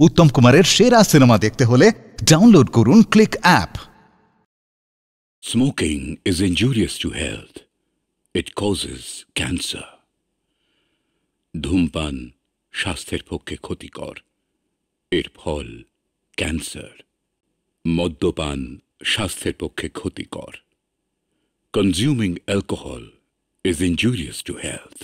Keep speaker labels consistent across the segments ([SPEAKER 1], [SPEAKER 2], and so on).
[SPEAKER 1] উত্তম কুমারের সেরা সিনেমা দেখতে হলে ডাউনলোড করুন click app.
[SPEAKER 2] Smoking is injurious to health. It causes cancer. ধূমপান স্বাস্থ্যের পক্ষে ক্ষতিকর, এর ফল ক্যান্সার। মদ্যপান স্বাস্থ্যের পক্ষে ক্ষতিকর। Consuming alcohol is injurious to health.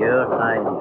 [SPEAKER 3] Your Highness.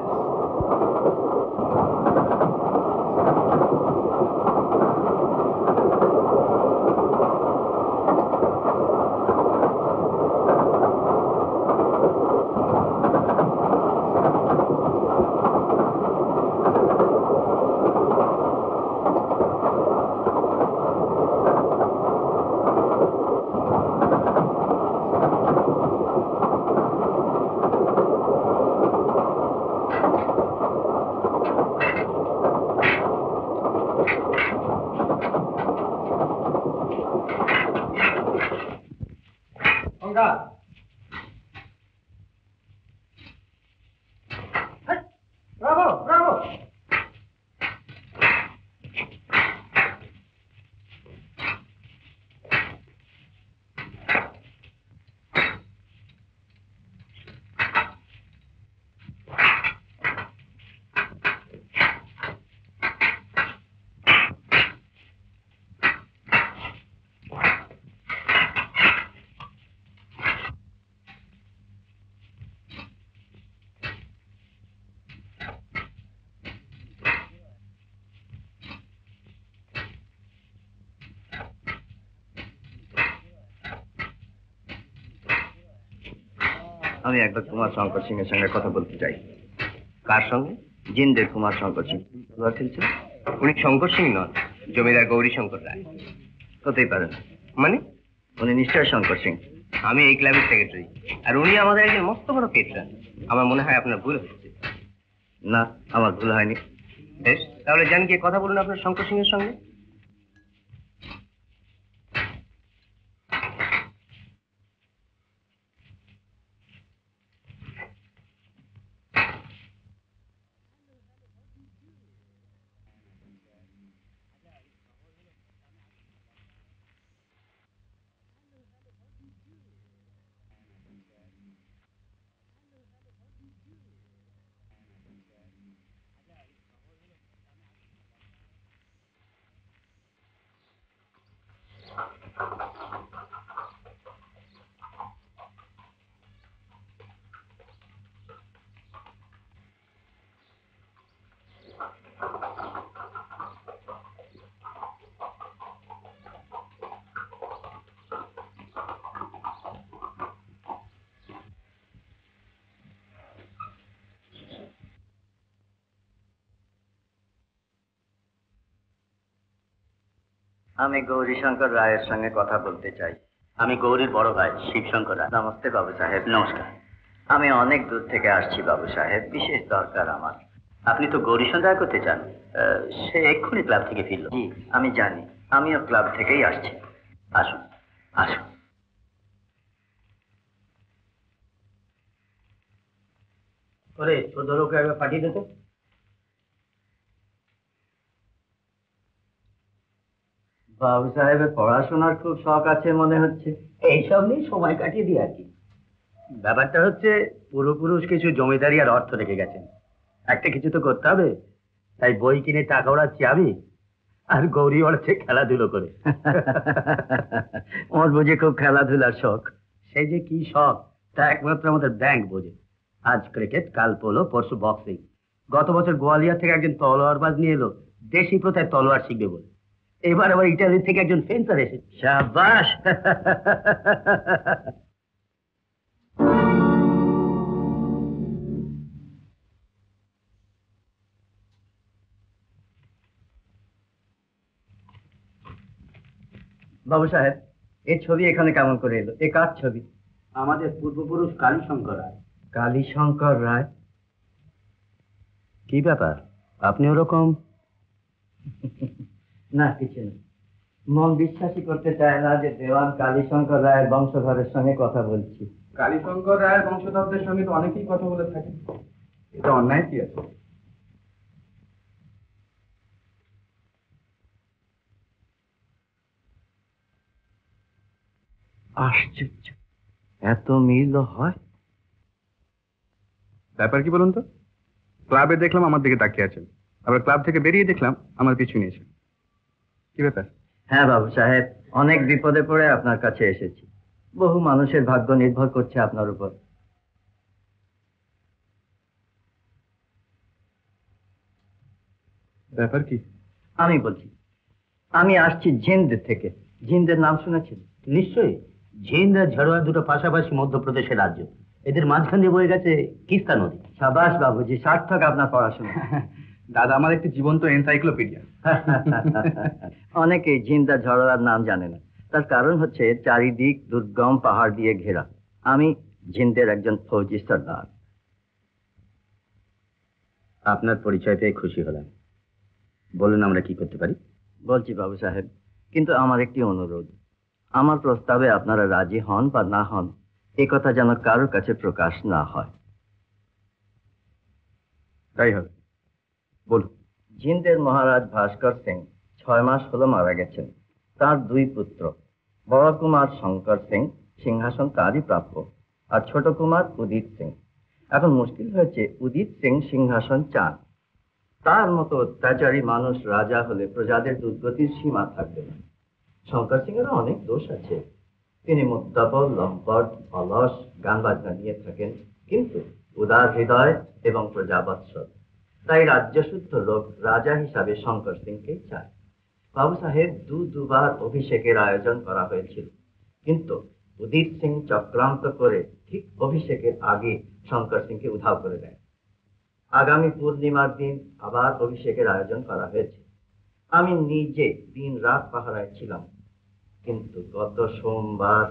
[SPEAKER 3] আমি একবার কুমার শঙ্কর সিং এর সঙ্গে কথা বলতে চাই। কার সঙ্গে? জিন্দের কুমার শঙ্কর সিং। জুয়া খেলছেন? উনি শঙ্কর সিং নন, জমিদার গৌরী শঙ্কর রায়। হতেই পারে না। মানে? উনি নিশ্চয় শঙ্কর সিং। আমি এই ক্লাবের সেক্রেটারি, আর উনি আমাদের একজন মস্ত বড় পেট্রন। আমার মনে হয় আপনার ভুল হয়েছে। না, আমার ভুল হয়নি। বেশ, তাহলে যান গিয়ে কথা বলুন আপনার শঙ্কর সিং এর সঙ্গে। আমি গৌরী শঙ্কর রায়ের সঙ্গে কথা বলতে চাই। আমি গৌরীর বড় ভাই শিবশঙ্কর রায়। নমস্তে বাবু সাহেব। নমস্কার। আমি অনেক দূর থেকে আসছি বাবু সাহেব, বিশেষ দরকার আমার।
[SPEAKER 4] আপনি তো গৌরীর সঙ্গে দেখা করতে চান। সে এক্ষুনি ক্লাব থেকে ফিরল।
[SPEAKER 3] জি আমি জানি, আমিও ক্লাব থেকেই আসছি।
[SPEAKER 4] আসুন আসুন। ওরে তোদের ওকে একবার পাঠিয়ে দে তো।
[SPEAKER 3] বাবু সাহেবের পড়াশোনার খুব শখ আছে মনে হচ্ছে।
[SPEAKER 4] এইসব নিয়ে সময় কাটিয়ে দিই আর কি। ব্যাপারটা হচ্ছে পূর্বপুরুষ কিছু জমিদারি আর অর্থ রেখে গেছেন, একটা কিছু তো করতে হবে। তাই বই কিনে টাকা ওড়াচ্ছি আমি, আর গৌরী ওড়াচ্ছে খেলাধুলো করে।
[SPEAKER 3] ওর বুঝি খুব খেলাধুলার শখ।
[SPEAKER 4] সেই যে কি শখ তা একমাত্র আমাদের ব্যাংক বোঝে। আজ ক্রিকেট, কাল পোলো, পরশু বক্সিং। গত বছর গোয়ালিয়র থেকে একজন তলোয়ারবাজ নিয়ে এলো দেশি প্রথায় তলোয়ার শিখবে বলে। এবার আবার ইটালি থেকে একজন ফেন্সার এসেছে।
[SPEAKER 3] শাবাশ। বাবু সাহেব, এই ছবি এখানে কেমন করে এলো? এ কার ছবি?
[SPEAKER 4] আমাদের পূর্বপুরুষ কালীশঙ্কর রায়।
[SPEAKER 3] কালীশঙ্কর রায়?
[SPEAKER 4] কি ব্যাপার, আপনি ওরকম?
[SPEAKER 3] না কিছু না, মন বিশ্বাসই করতে চায় না যে দেওয়ান কালীশঙ্কর রায়ের বংশধরের সঙ্গে কথা বলছি।
[SPEAKER 5] কালীশঙ্কর রায়ের বংশধরদের সঙ্গে তো অনেকেই কথা বলে থাকে, এটা অন্যায় কি আছে?
[SPEAKER 3] আশ্চর্য, এত মিল হয়।
[SPEAKER 5] ব্যাপার কি বলুন তো? ক্লাবে দেখলাম আমার দিকে তাকিয়ে আছেন, আবার ক্লাব থেকে বেরিয়ে দেখলাম আমার পিছু নিয়েছেন। কি ব্যাপার?
[SPEAKER 3] হ্যাঁ বাবু সাহেব, অনেক বিপদে পড়ে আপনার কাছে এসেছি। বহু মানুষের ভাগ্য নির্ভর করছে আপনার উপর।
[SPEAKER 5] ব্যাপার কি?
[SPEAKER 3] আমি বলছি, আমি আসছি জিন্দ থেকে। জিন্দের নাম শুনেছেন?
[SPEAKER 4] নিশ্চয়ই। ঝিন্দ আর ঝাড়োয়া দুটো পাশাপাশি মধ্যপ্রদেশের রাজ্য, এদের মাঝখান দিয়ে বয়ে গেছে তিস্তা নদী।
[SPEAKER 3] সাবাস বাবুজি, সার্থক আপনার পড়াশোনা।
[SPEAKER 5] দাদা আমার একটি জীবন্ত এনসাইক্লোপিডিয়া।
[SPEAKER 3] অনেকেই জিন্দা ঝড়ার নাম জানে না, তার কারণ হচ্ছে চারিদিক দুর্গম পাহাড় দিয়ে ঘেরা। আমি জিন্দের একজন ফৌজি সর্দার।
[SPEAKER 4] আপনার পরিচয় পেয়ে খুশি হলাম। বলুন আমরা কি করতে পারি?
[SPEAKER 3] বলছি বাবু সাহেব, কিন্তু আমার একটি অনুরোধ। আমার প্রস্তাবে আপনারা রাজি হন বা না হন, এ কথা যেন কারোর কাছে প্রকাশ না হয়।
[SPEAKER 5] তাই হবে, বলুন।
[SPEAKER 3] জিন্দের মহারাজ ভাস্কর সিং 6 মাস হলো মারা গেছেন। তার 2 পুত্র, বড় কুমার শঙ্কর সিং সিংহাসন তারই প্রাপ্য, আর ছোট কুমার উদিত সিং। এখন মুশকিল হয়েছে, উদিত সিং সিংহাসন চান। তার মতো অত্যাচারী মানুষ রাজা হলে প্রজাদের দুর্গতির সীমা থাকবে না। শঙ্কর সিং এর অনেক দোষ আছে। তিনি মুদ্দাবল, লম্পট, অলস, গান বাজনা নিয়ে থাকেন, কিন্তু উদার হৃদয় এবং প্রজাবৎসল। তাই রাজ্যশুদ্ধ লোক রাজা হিসাবে শঙ্কর সিংকেই চায়। বাবু সাহেব, দুবার অভিষেকের আয়োজন করা হয়েছিল, কিন্তু উদিত সিং চক্রান্ত করে ঠিক অভিষেকের আগে শঙ্কর সিংকে উধাও করে দেয়। আগামী পূর্ণিমার দিন আবার অভিষেকের আয়োজন করা হয়েছে। আমি নিজে দিন রাত পাহারায় ছিলাম, কিন্তু গত সোমবার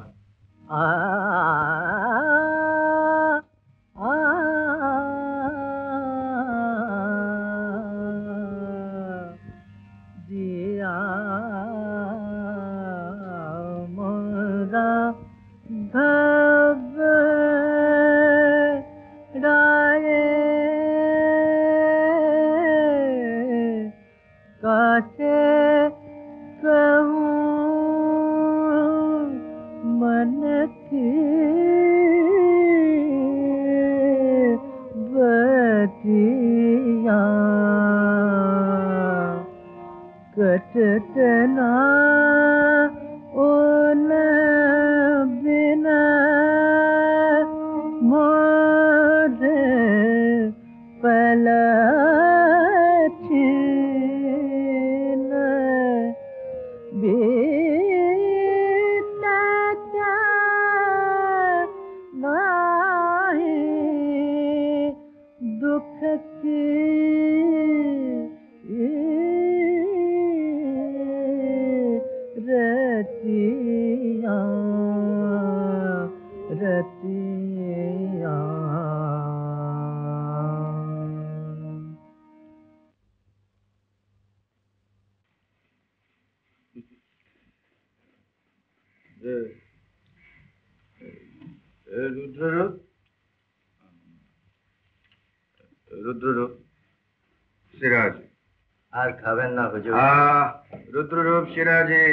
[SPEAKER 3] कटना उन बिना मोर पलछिन बीतता नाही दुख की रतिया रतिया।
[SPEAKER 5] রুদ্ররূপ, রুদ্ররূপ, সিরাজ।
[SPEAKER 3] আর খাবেন না হুজুর?
[SPEAKER 5] রুদ্ররূপ, সিরাজে।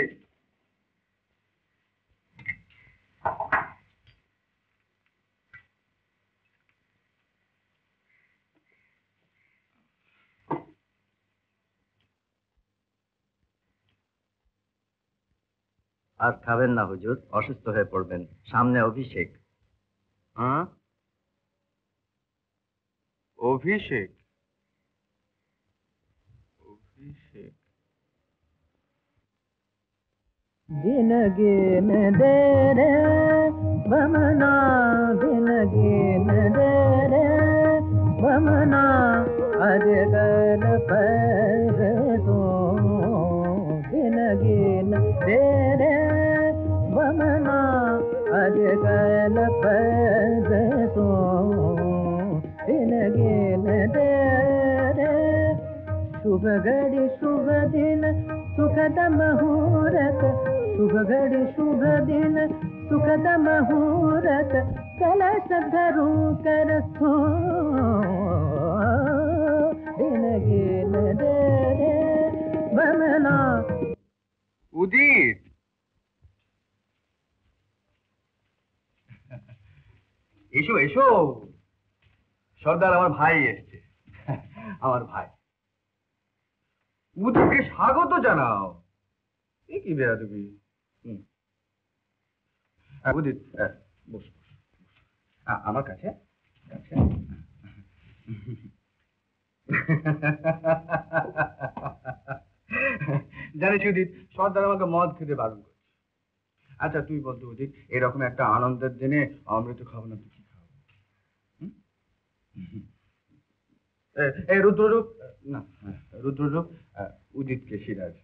[SPEAKER 3] আর খাবেন না হুজুর, অসুস্থ হয়ে পড়বেন, সামনে অভিষেক।
[SPEAKER 5] হ্যাঁ, অভিষেক, অভিষেক।
[SPEAKER 4] दिन गिन दे रे बमना, दिन गिन दे रे बमना, अजगल पर तो दिन गिन दे रे बमना, अजगल पर तो दिन गिन दे रे। शुभ घड़ी शुभ दिन सुखद मुहूर्त, शुभ घड़ी शुभ दिन सुखद मुहूर्त, कलश धरू कर सो दिन गिन दे रे बमना।
[SPEAKER 5] উদিত, এসো এসো, সর্দার আমার ভাই এসছে। আমার ভাই, উদিতকে স্বাগত জানাও। এ কি বেয়াদবি! উদিত, বস বস, আমার কাছে কাছে। জানিস উদিত, সর্দার আমাকে মদ খেতে বারণ করছে। আচ্ছা তুই বলতো উদিত, এরকম একটা আনন্দের দিনে অমৃত খাবো না, তুই কি খাবো? রুদ্ররূপ, না রুদ্ররূপ, উদিতকে সিরাজ।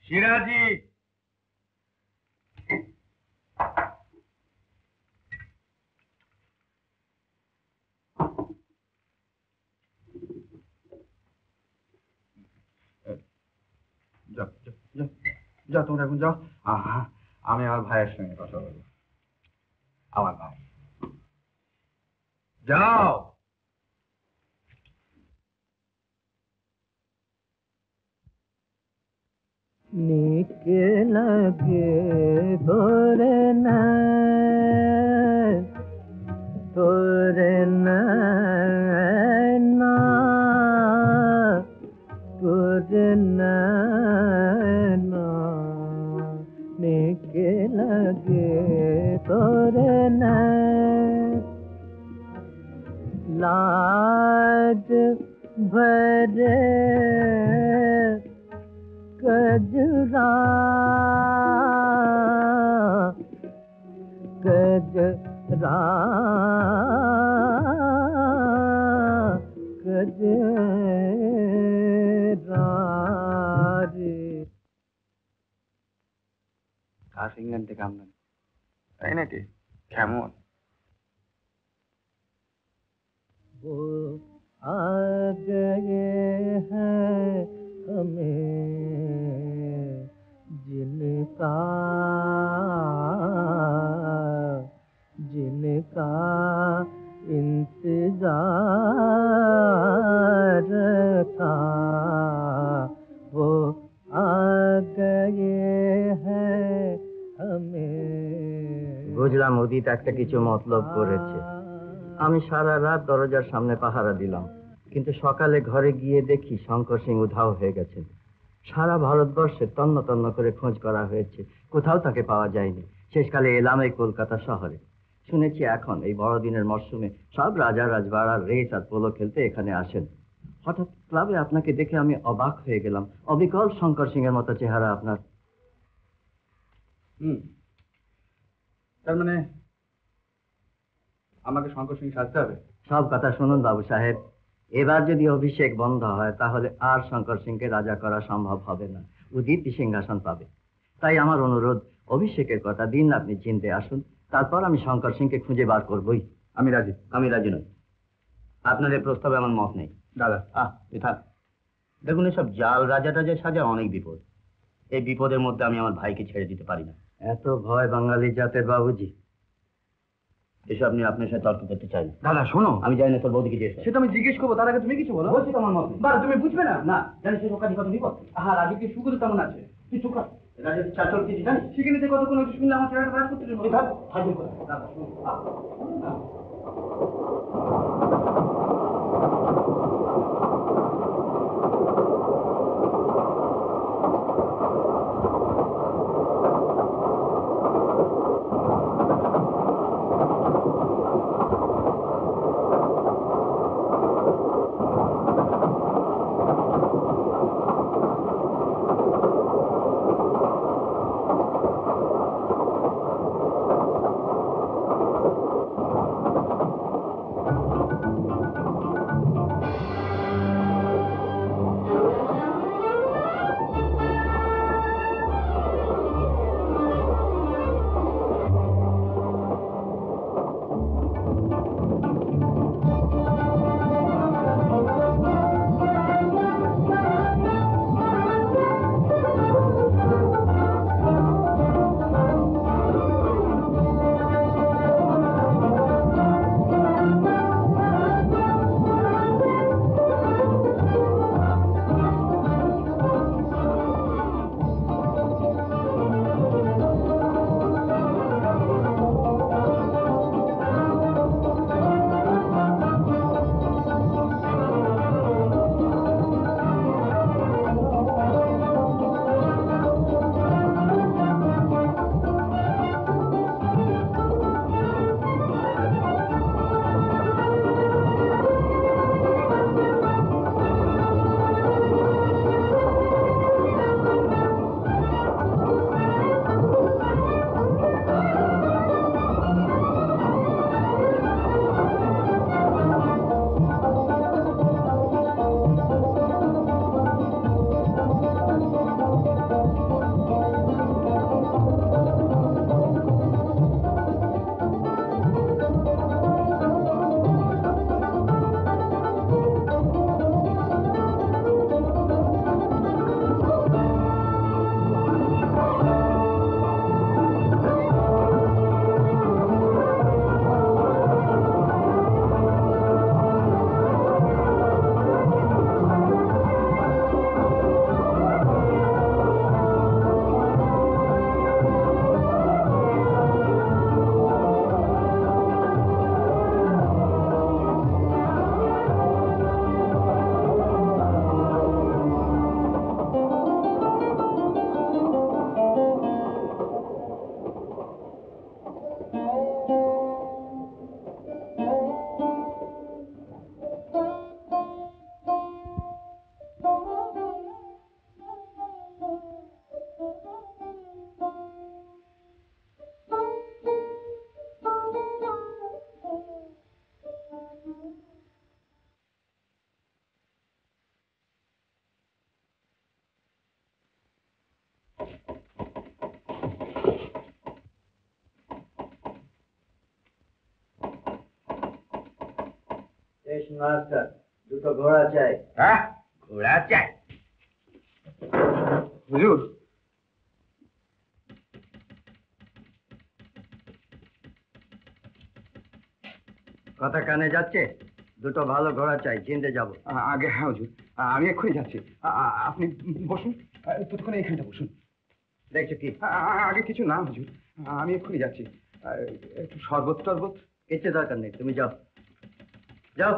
[SPEAKER 5] সিরাজি, যাও যাও যাও যাও, তোমরা এখন যাও। আমি আমার ভাইয়ের সঙ্গে কথা বলবো। আমার ভাই, যাও।
[SPEAKER 4] निके लगे तोरे नैना, तोरे नैना, निके लगे तोरे नैना, लाज भरे गजरा, गजरा, गजरा रे।
[SPEAKER 5] কার ইংল্যান্ড থেকে আমদানি, তাই নাকি? কেমন?
[SPEAKER 4] वो आ गए हैं हमें जिनका, जिनका इंतजार था, वो आ गए हैं हमें।
[SPEAKER 3] বুঝলাম উদিত একটা কিছু মতলব করেছে। আমি সারা রাত দরজার সামনে পাহারা দিলাম, কিন্তু সকালে ঘরে গিয়ে দেখি শঙ্কর সিং উধাও হয়ে গেছেন। সারা ভারতবর্ষে তন্ন তন্ন করে খোঁজ করা হয়েছে, কোথাও তাকে পাওয়া যায়নি। শেষকালে এলাম এই কলকাতা শহরে। শুনেছি এখন এই বড়দিনের মরশুমে সব রাজা রাজবাড়ার রেস আর পোলো খেলতে এখানে আসেন। হঠাৎ ক্লাবে আপনাকে দেখে আমি অবাক হয়ে গেলাম। অবিকল শঙ্কর সিং এর মতো চেহারা আপনার।
[SPEAKER 5] তার মানে আমাকে শঙ্কর সিং সাজতে হবে?
[SPEAKER 3] সব কথা শুনুন বাবু সাহেব, এবার যদি অভিষেক বন্ধ হয় তাহলে আর শঙ্কর সিংকে রাজা করা সম্ভব হবে না। উদিত সিংহাসন পাবে। তাই আমার অনুরোধ, অভিষেকের কথা দিন আপনি চিনতে আসুন, তারপর আমি শঙ্কর সিংকে খুঁজে বার করবই।
[SPEAKER 5] আমি রাজি।
[SPEAKER 3] আমি রাজি নই। আপনার এই প্রস্তাবে আমার মত নেই।
[SPEAKER 5] দাদা,
[SPEAKER 3] থাক। দেখুন, এসব জাল রাজা টাজা সাজা অনেক বিপদ। এই বিপদের মধ্যে আমি আমার ভাইকে ছেড়ে দিতে পারি না। এত ভয় বাঙালি জাতের বাবুজি।
[SPEAKER 4] এসব নিয়ে আপনার সাথে তর্ক করতে চাই না।
[SPEAKER 5] দাদা শোনো,
[SPEAKER 4] আমি জানি না তোর বৌদিকে জিজ্ঞেস কর।
[SPEAKER 5] সেটা আমি জিজ্ঞেস করবো, তার আগে তুমি কিছু বলো।
[SPEAKER 4] বলছি তো আমার মত নেই।
[SPEAKER 5] বাবা তুমি বুঝবে না।
[SPEAKER 4] না জানিস সে কাজে কত বিপদ।
[SPEAKER 5] হ্যাঁ, রাজু কি শুকুর কেমন আছে?
[SPEAKER 4] তুই চুপ কর। রাজের চাচল কিছু জানিস?
[SPEAKER 5] সেখানে যে কতক্ষণ একটু শুনলে আমার চেহারাটা রাজ করতে
[SPEAKER 4] তুই ভাব হাজির কর। দাদা শুন। মাস্টার দুটো ঘোড়া চাই।
[SPEAKER 3] হ্যাঁ, ঘোড়া চাই।
[SPEAKER 5] হুজুর,
[SPEAKER 3] কথা কানে যাচ্ছে? দুটো ভালো ঘোড়া চাই, চিনতে যাব।
[SPEAKER 5] আগে হ্যাঁ হুজুর, আমি এক্ষুনি যাচ্ছি। আপনি বসুন, ততক্ষণে এখানটা বসুন।
[SPEAKER 3] দেখছো কি?
[SPEAKER 5] আগে কিছু না হুজুর, আমি এক্ষুনি যাচ্ছি। একটু শরবত টরবত।
[SPEAKER 3] কিচ্ছু দরকার নেই, তুমি যাও যাও।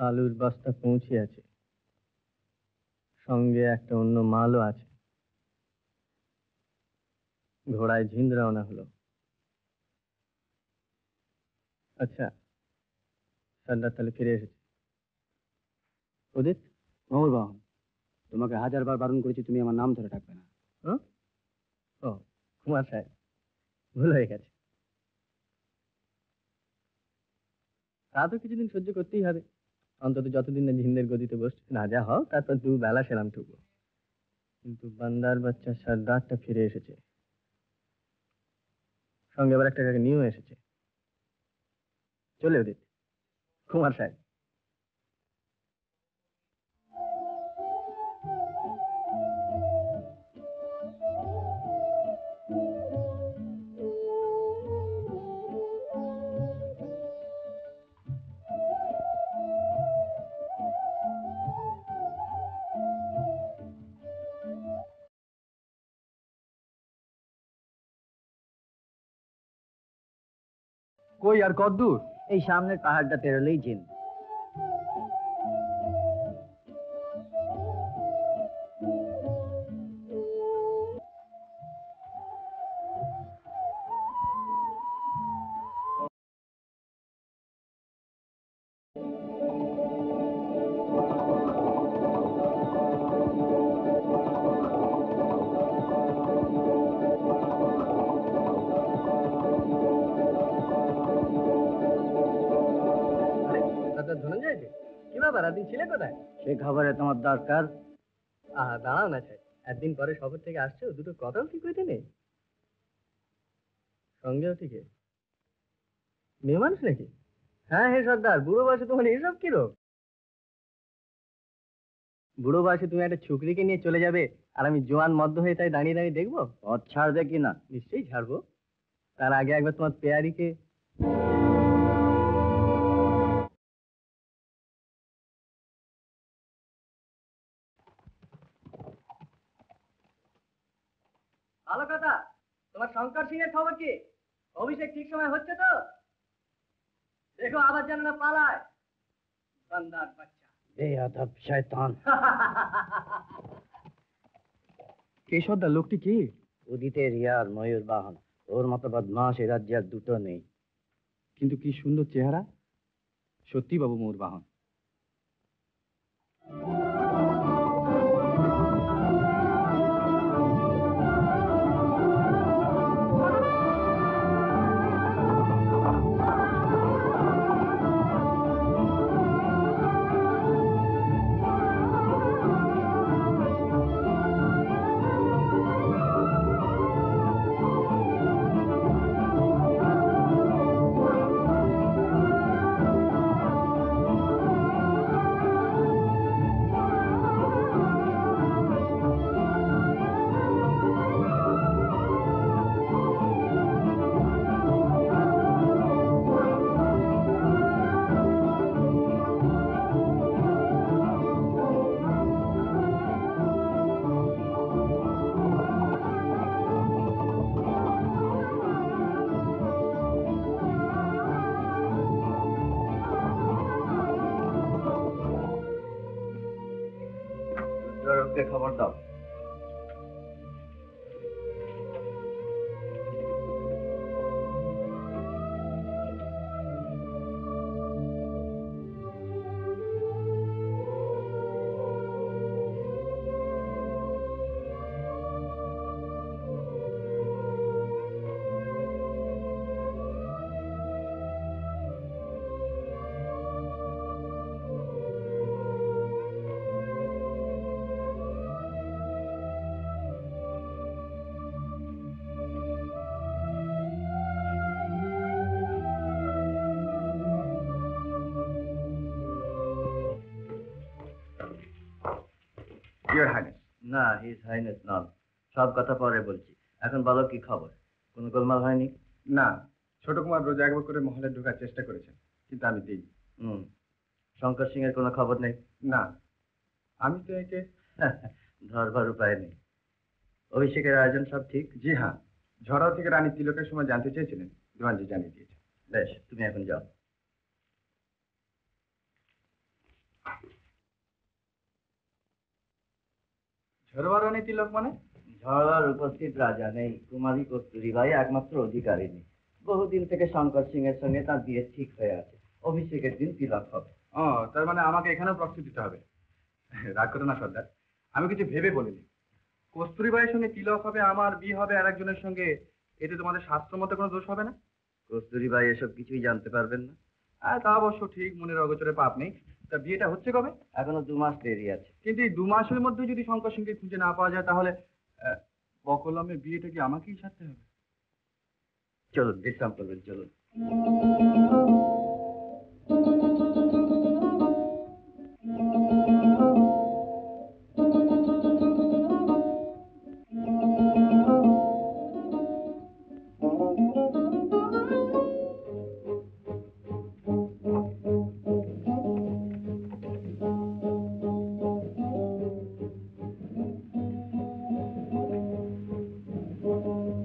[SPEAKER 6] আলুর বস্তা পৌঁছে আছে, সঙ্গে একটা অন্য মালও আছে। ঘোড়ায় ঝিন্দ রওনা হলো। আচ্ছা, সর্দার তাহলে ফিরে এসেছে। উদিত,
[SPEAKER 4] মহুর বাহন, তোমাকে 1000বার বারণ করেছি তুমি আমার নাম ধরে ডাকবে না।
[SPEAKER 6] ও কুমার সাহেব, ভুল হয়ে গেছে। তা তো কিছুদিন সহ্য করতেই হবে, অন্তত যতদিন না ঝিন্দের গদিতে বসছে। রাজা হও, তারপর 2 বেলা সেলাম ঠুকবো। কিন্তু বান্দার বাচ্চা সর্দারটা ফিরে এসেছে, সঙ্গে আবার একটা নিয়েও এসেছে। চলে উদিত, কুমার সাহেব।
[SPEAKER 4] কই আর কতদূর? এই সামনের পাহাড়টা পেরোলেই জিন।
[SPEAKER 6] ধনঞ্জয় যে কি ব্যাপার, একদিন ছিলে কোথায়?
[SPEAKER 4] সে খবরে তোমার দরকার?
[SPEAKER 6] দাঁড়াও না স্যার, একদিন পরে শহর থেকে আসছো, দুটো কথাও ঠিক হইতে নেই। সঙ্গেও ঠিক মেয়ে মানুষ নাকি? হ্যাঁ হে সর্দার, বুড়ো বয়সে তোমার এইসব কি রোগ? বুড়ো বয়সে তুমি একটা ছুকরিকে নিয়ে চলে যাবে, আর আমি জোয়ান মদ্য হয়ে তাই দাঁড়িয়ে দাঁড়িয়ে দেখবো?
[SPEAKER 4] পথ ছাড়বে কি না?
[SPEAKER 6] নিশ্চয়ই ছাড়বো। তার আগে একবার তোমার পেয়ারিকে। ভালো কথা, তোমার শঙ্কর সিং এর খবর কি? অভিষেক ঠিক সময় হচ্ছে তো? দেখো আবার যেন না পালায়, বান্দার বাচ্চা।
[SPEAKER 4] বেয়াদব শয়তান।
[SPEAKER 6] কে সর্দার, লোকটি কি?
[SPEAKER 4] উদিতের ইয়ার ময়ূর বাহন। ওর মতো বদমাশ এ রাজ্যে আর দুটো নেই।
[SPEAKER 6] কিন্তু কি সুন্দর চেহারা, সত্যি বাবু মোর বাহন।
[SPEAKER 3] খবর দাও।
[SPEAKER 5] Your Highness.
[SPEAKER 3] না, হিজ হাইনেস নন। সব কথা পরে বলছি, এখন বলো কি খবর? কোনো গোলমাল হয়নি?
[SPEAKER 5] না, ছোট কুমার রোজ একবার করে মহলে ঢোকার চেষ্টা করেছেন, কিন্তু আমি দিই।
[SPEAKER 3] শঙ্কর সিং এর কোনো খবর নেই?
[SPEAKER 5] না, আমি তো একে
[SPEAKER 3] ধরবার উপায় নেই। অভিষেকের আয়োজন সব ঠিক?
[SPEAKER 5] জি হ্যাঁ, ঝড়াও থেকে রানী তিলকের সময় জানতে চেয়েছিলেন, দিওয়ানজি জানিয়ে দিয়েছে।
[SPEAKER 3] বেশ, তুমি এখন যাও।
[SPEAKER 5] ঝরবারানি তিলক মানে?
[SPEAKER 4] ঝড়ার উপস্থিত রাজা নেই, কুমারী কস্তুরীবাই একমাত্র অধিকারিণী। বহুদিন থেকে শঙ্কর সিং এর সঙ্গে তার বিয়ে ঠিক হয়ে আছে। অভিষেকের দিন তিলক হবে।
[SPEAKER 5] ও, তার মানে আমাকে এখানেও প্রস্তুতি দিতে হবে। রাগ করো না সর্দার, আমি কিছু ভেবে বলিনি। কস্তুরীবাইয়ের সঙ্গে তিলক হবে, আমার বিয়ে হবে আর একজনের সঙ্গে, এতে তোমাদের শাস্ত্র মতে কোনো দোষ হবে না?
[SPEAKER 3] কস্তুরীবাই এসব কিছুই জানতে পারবেন না।
[SPEAKER 5] তা অবশ্য ঠিক, মনের অগোচরে পাপ নেই। তা বিয়েটা হচ্ছে কবে?
[SPEAKER 3] এখনো 2 মাস দেরি আছে।
[SPEAKER 5] কিন্তু এই 2 মাসের মধ্যে যদি শঙ্কর সিংকে খুঁজে না পাওয়া যায়, তাহলে বকলমের বিয়েটা কি আমাকেই সারতে হবে?
[SPEAKER 3] চলুন বিশ্রাম করবেন, চলুন।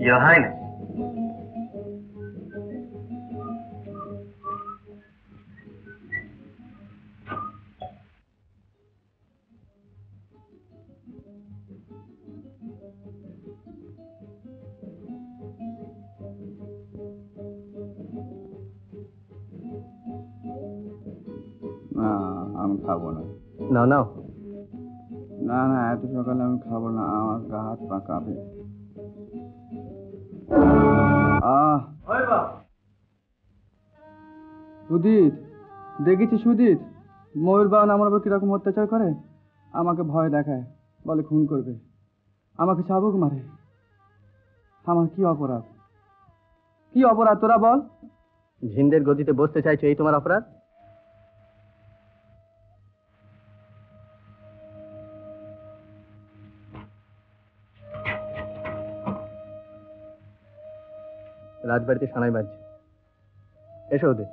[SPEAKER 3] Your Highness.
[SPEAKER 5] না, আমি খাবো না।
[SPEAKER 6] নাও নাও।
[SPEAKER 5] না না, এত সকালে আমি খাবো না, আমার গা হাত পা কাঁপে। সুদীপ, দেখেছি সুদীপ, ময়ূর বাগান আমার উপর কিরকম অত্যাচার করে। আমাকে ভয় দেখায়, বলে খুন করবে, আমাকে চাবুক মারে। আমার কি অপরাধ? কি অপরাধ তোরা বল?
[SPEAKER 6] ঝিন্দের গদিতে বসতে চাইছো, এই তোমার অপরাধ? রাজবাড়িতে সানাই বাজছে, এসো ওদের।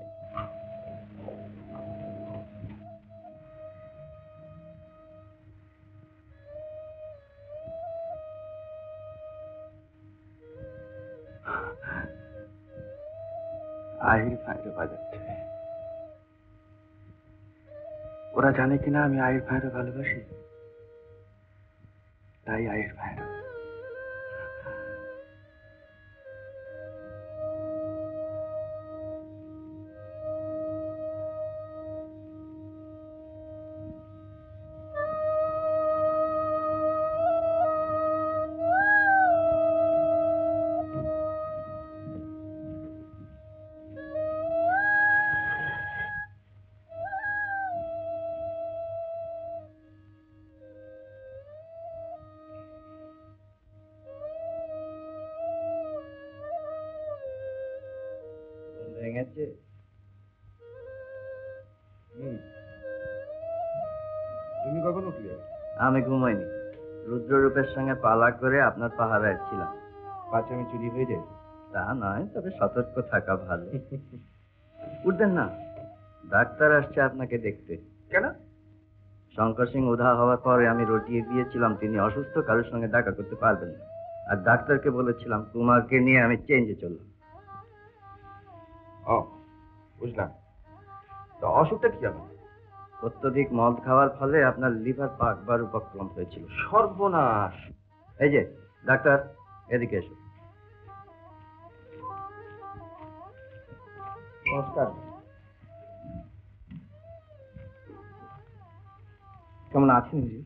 [SPEAKER 5] আহির ভাইরে বাজাচ্ছে। ওরা জানে কিনা আমি আহির ভাইরে ভালোবাসি, তাই আহির ভাইরে।
[SPEAKER 3] ভেঙেছে?
[SPEAKER 5] তুমি কখন উঠলে?
[SPEAKER 3] আমি ঘুমাইনি, রুদ্ররূপের সঙ্গে পালা করে আপনার পাহারায় ছিলাম।
[SPEAKER 5] পাছে আমি চুরি হয়ে যাই?
[SPEAKER 3] তা নয়, তবে সতর্ক থাকা ভালো। উঠবেন না, ডাক্তার আসছে আপনাকে দেখতে।
[SPEAKER 5] কেন?
[SPEAKER 3] শঙ্কর সিং উধা হওয়ার পরে আমি রটিয়ে দিয়েছিলাম তিনি অসুস্থ, কারোর সঙ্গে দেখা করতে পারবেন না। আর ডাক্তারকে বলেছিলাম কুমারকে নিয়ে আমি চেঞ্জে চললাম।
[SPEAKER 5] ও, বুঝলাম। তো অসুখটা কি আমার?
[SPEAKER 3] অত্যধিক মদ খাওয়ার ফলে আপনার লিভার পাকবার উপক্রম হয়েছিল।
[SPEAKER 5] সর্বনাশ!
[SPEAKER 3] এই যে ডাক্তার, এদিকে এসো।
[SPEAKER 5] নমস্কার।
[SPEAKER 6] কেমন আছেন জি?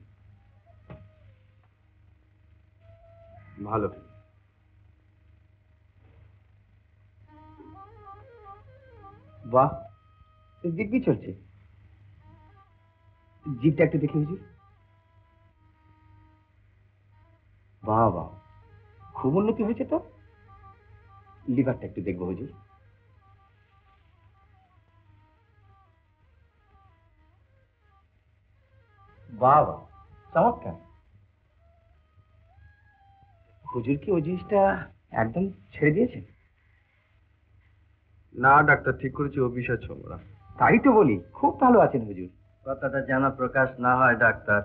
[SPEAKER 5] ভালো।
[SPEAKER 6] বাহ, দিব্যি চলছে। জিভটা একটু দেখে হুজুর। বাহ বাহ, খুব উন্নতি হয়েছে তো। লিভারটা একটু দেখবো হুজুর। বাহ বাহ, চমৎকার। হুজুর কি ওই জিনিসটা একদম ছেড়ে দিয়েছে?
[SPEAKER 5] না ডাক্তার, ঠিক করেছি, ও বিষয় ছোঁবো না।
[SPEAKER 6] তাই তো বলি, খুব ভালো আছেন হুজুর।
[SPEAKER 3] কথাটা যেন প্রকাশ না হয় ডাক্তার।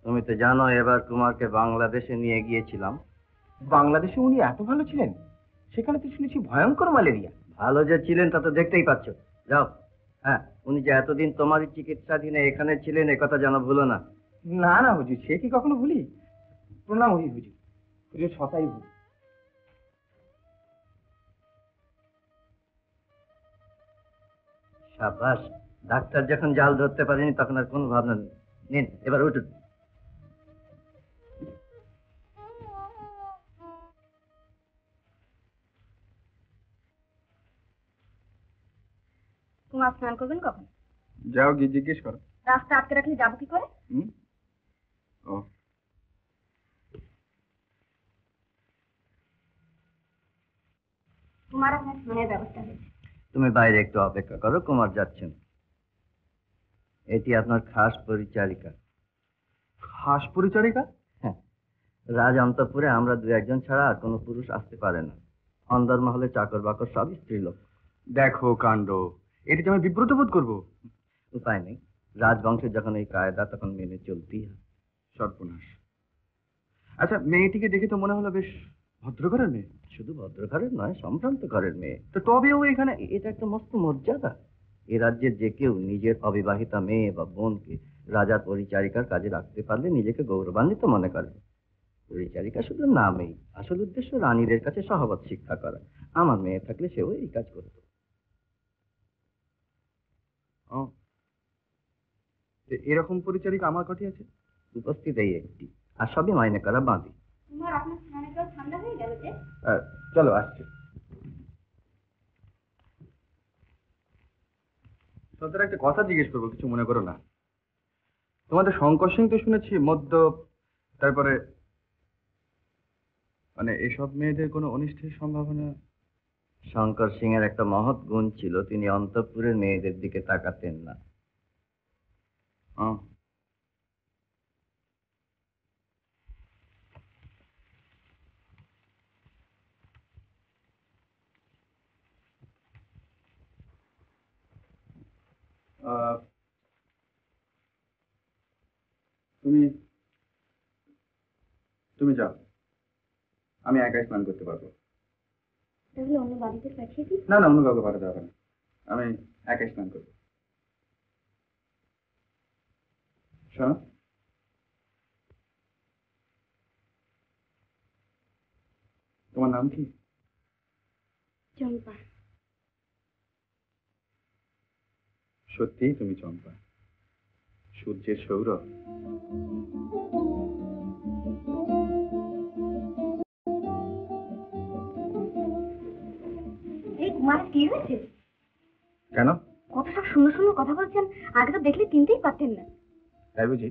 [SPEAKER 3] তুমি তো জানো এবার কুমারকে বাংলাদেশে নিয়ে গিয়েছিলাম।
[SPEAKER 6] বাংলাদেশে উনি এত ভালো ছিলেন? সেখানে তো শুনেছি ভয়ঙ্কর ম্যালেরিয়া।
[SPEAKER 3] ভালো যে ছিলেন তা তো দেখতেই পাচ্ছ। যাও। হ্যাঁ, উনি যে এতদিন তোমারই চিকিৎসাধীনে এখানে ছিলেন, এ কথা যেন ভুলো না।
[SPEAKER 6] না না হুজুর, সে কি কখনো ভুলি?
[SPEAKER 5] প্রণাম হই হুজুর। হুজুর সতাই ভুল।
[SPEAKER 3] সাবাস, ডাক্তার যখন জাল ধরতে পারেনি তখন আর কোনো ভাবনা নেই। নিন এবার উঠুন।
[SPEAKER 7] কুমার স্নান করবেন কখন?
[SPEAKER 5] যাও গিয়ে জিজ্ঞেস করো।
[SPEAKER 7] রাস্তা আটকে রাখলে যাবো কি করে?
[SPEAKER 5] ও
[SPEAKER 7] কুমার আপনার স্নানের ব্যবস্থা হয়েছে।
[SPEAKER 3] তুমি বাইরে একটু অপেক্ষা করো, কুমার যাচ্ছেন। এটি আপনার খাস পরিচারিকা।
[SPEAKER 5] খাস পরিচারিকা?
[SPEAKER 3] হ্যাঁ, রাজ অন্তঃপুরে আমরা দু একজন ছাড়া আর কোনো পুরুষ আসতে পারে না। অন্দরমহলে চাকর বাকর সব স্ত্রীলোক।
[SPEAKER 5] দেখো কাণ্ড, এটি আমি বিব্রত বোধ করবো।
[SPEAKER 3] উপায় নেই, রাজবংশের যখন এই কায়দা তখন মেনে চলতেই হয়।
[SPEAKER 5] সর্বনাশ। আচ্ছা, মেয়েটিকে দেখে তো মনে হলো বেশ ভদ্রঘরের মেয়ে।
[SPEAKER 3] শুধু ভদ্রঘরের নয়, সম্ভ্রান্ত ঘরের মেয়ে।
[SPEAKER 5] তো তবেও এখানে
[SPEAKER 3] এটা একটা মস্ত মর্যাদা। এ রাজ্যের যে কেউ নিজের অবিবাহিতা মেয়ে বা বোনকে রাজার পরিচারিকার কাজে রাখতে পারলে নিজেকে গৌরবান্বিত মনে করে। পরিচারিকা শুধু নামেই, আসল উদ্দেশ্য রানীদের কাছে সহবত শিক্ষা করা। আমার মেয়ে থাকলে সেও এই কাজ করত।
[SPEAKER 5] এরকম পরিচারিকা আমার কটি আছে?
[SPEAKER 3] উপস্থিত এই একটি, আর সবই মাইনে করা বাঁধি।
[SPEAKER 7] কুমার আপনার স্নানের জল ঠান্ডা হয়ে গেল যে?
[SPEAKER 5] চলো আসছে। তোদের একটা কথা জিজ্ঞেস করবো, কিছু মনে করো না। তোমাদের শঙ্কর সিং তো শুনেছি মদ্য, তারপরে মানে এসব মেয়েদের কোনো অনিষ্টের সম্ভাবনা?
[SPEAKER 3] শঙ্কর সিং এর একটা মহৎ গুণ ছিল, তিনি অন্তঃপুরের মেয়েদের দিকে তাকাতেন না।
[SPEAKER 5] তুমি তুমি যাও, আমি একাই স্নান করতে পারবো।
[SPEAKER 7] তাহলে অন্য বাড়িতে পাঠিয়ে দিই?
[SPEAKER 5] না না, অন্য কাউকে পাঠাতে হবে না, আমি একাই স্নান করবো। শোনো, তোমার নাম কি?
[SPEAKER 7] চম্পা।
[SPEAKER 5] সত্যিই তুমি চম্পা, সূর্যের সৌরভ।
[SPEAKER 7] এই কুমার কি হয়েছে?
[SPEAKER 5] কেন?
[SPEAKER 7] কত সব সুন্দর সুন্দর কথা বলছেন, আগে তো দেখলে চিনতেই পারতেন না।
[SPEAKER 5] তাই বুঝি?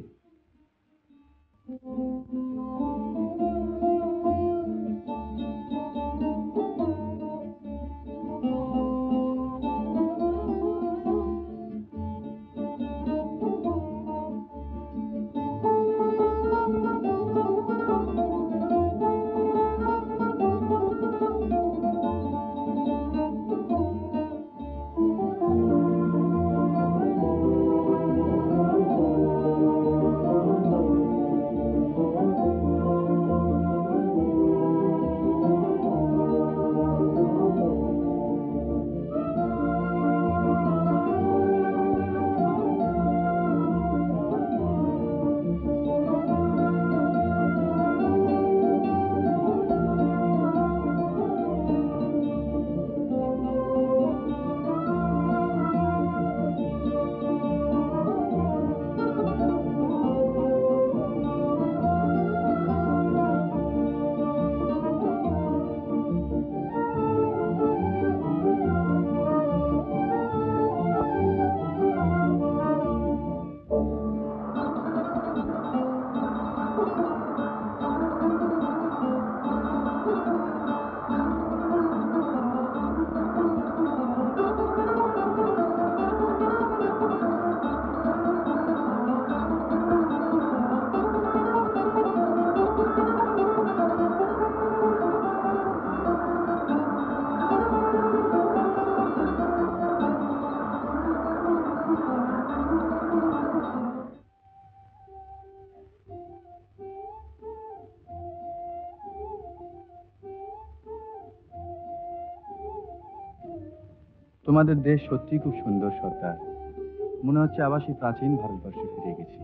[SPEAKER 5] তোমাদের দেশ সত্যি খুব সুন্দর সর্দার, মনে হচ্ছে আবার সেই প্রাচীন ভারতবর্ষে ফিরে গেছি।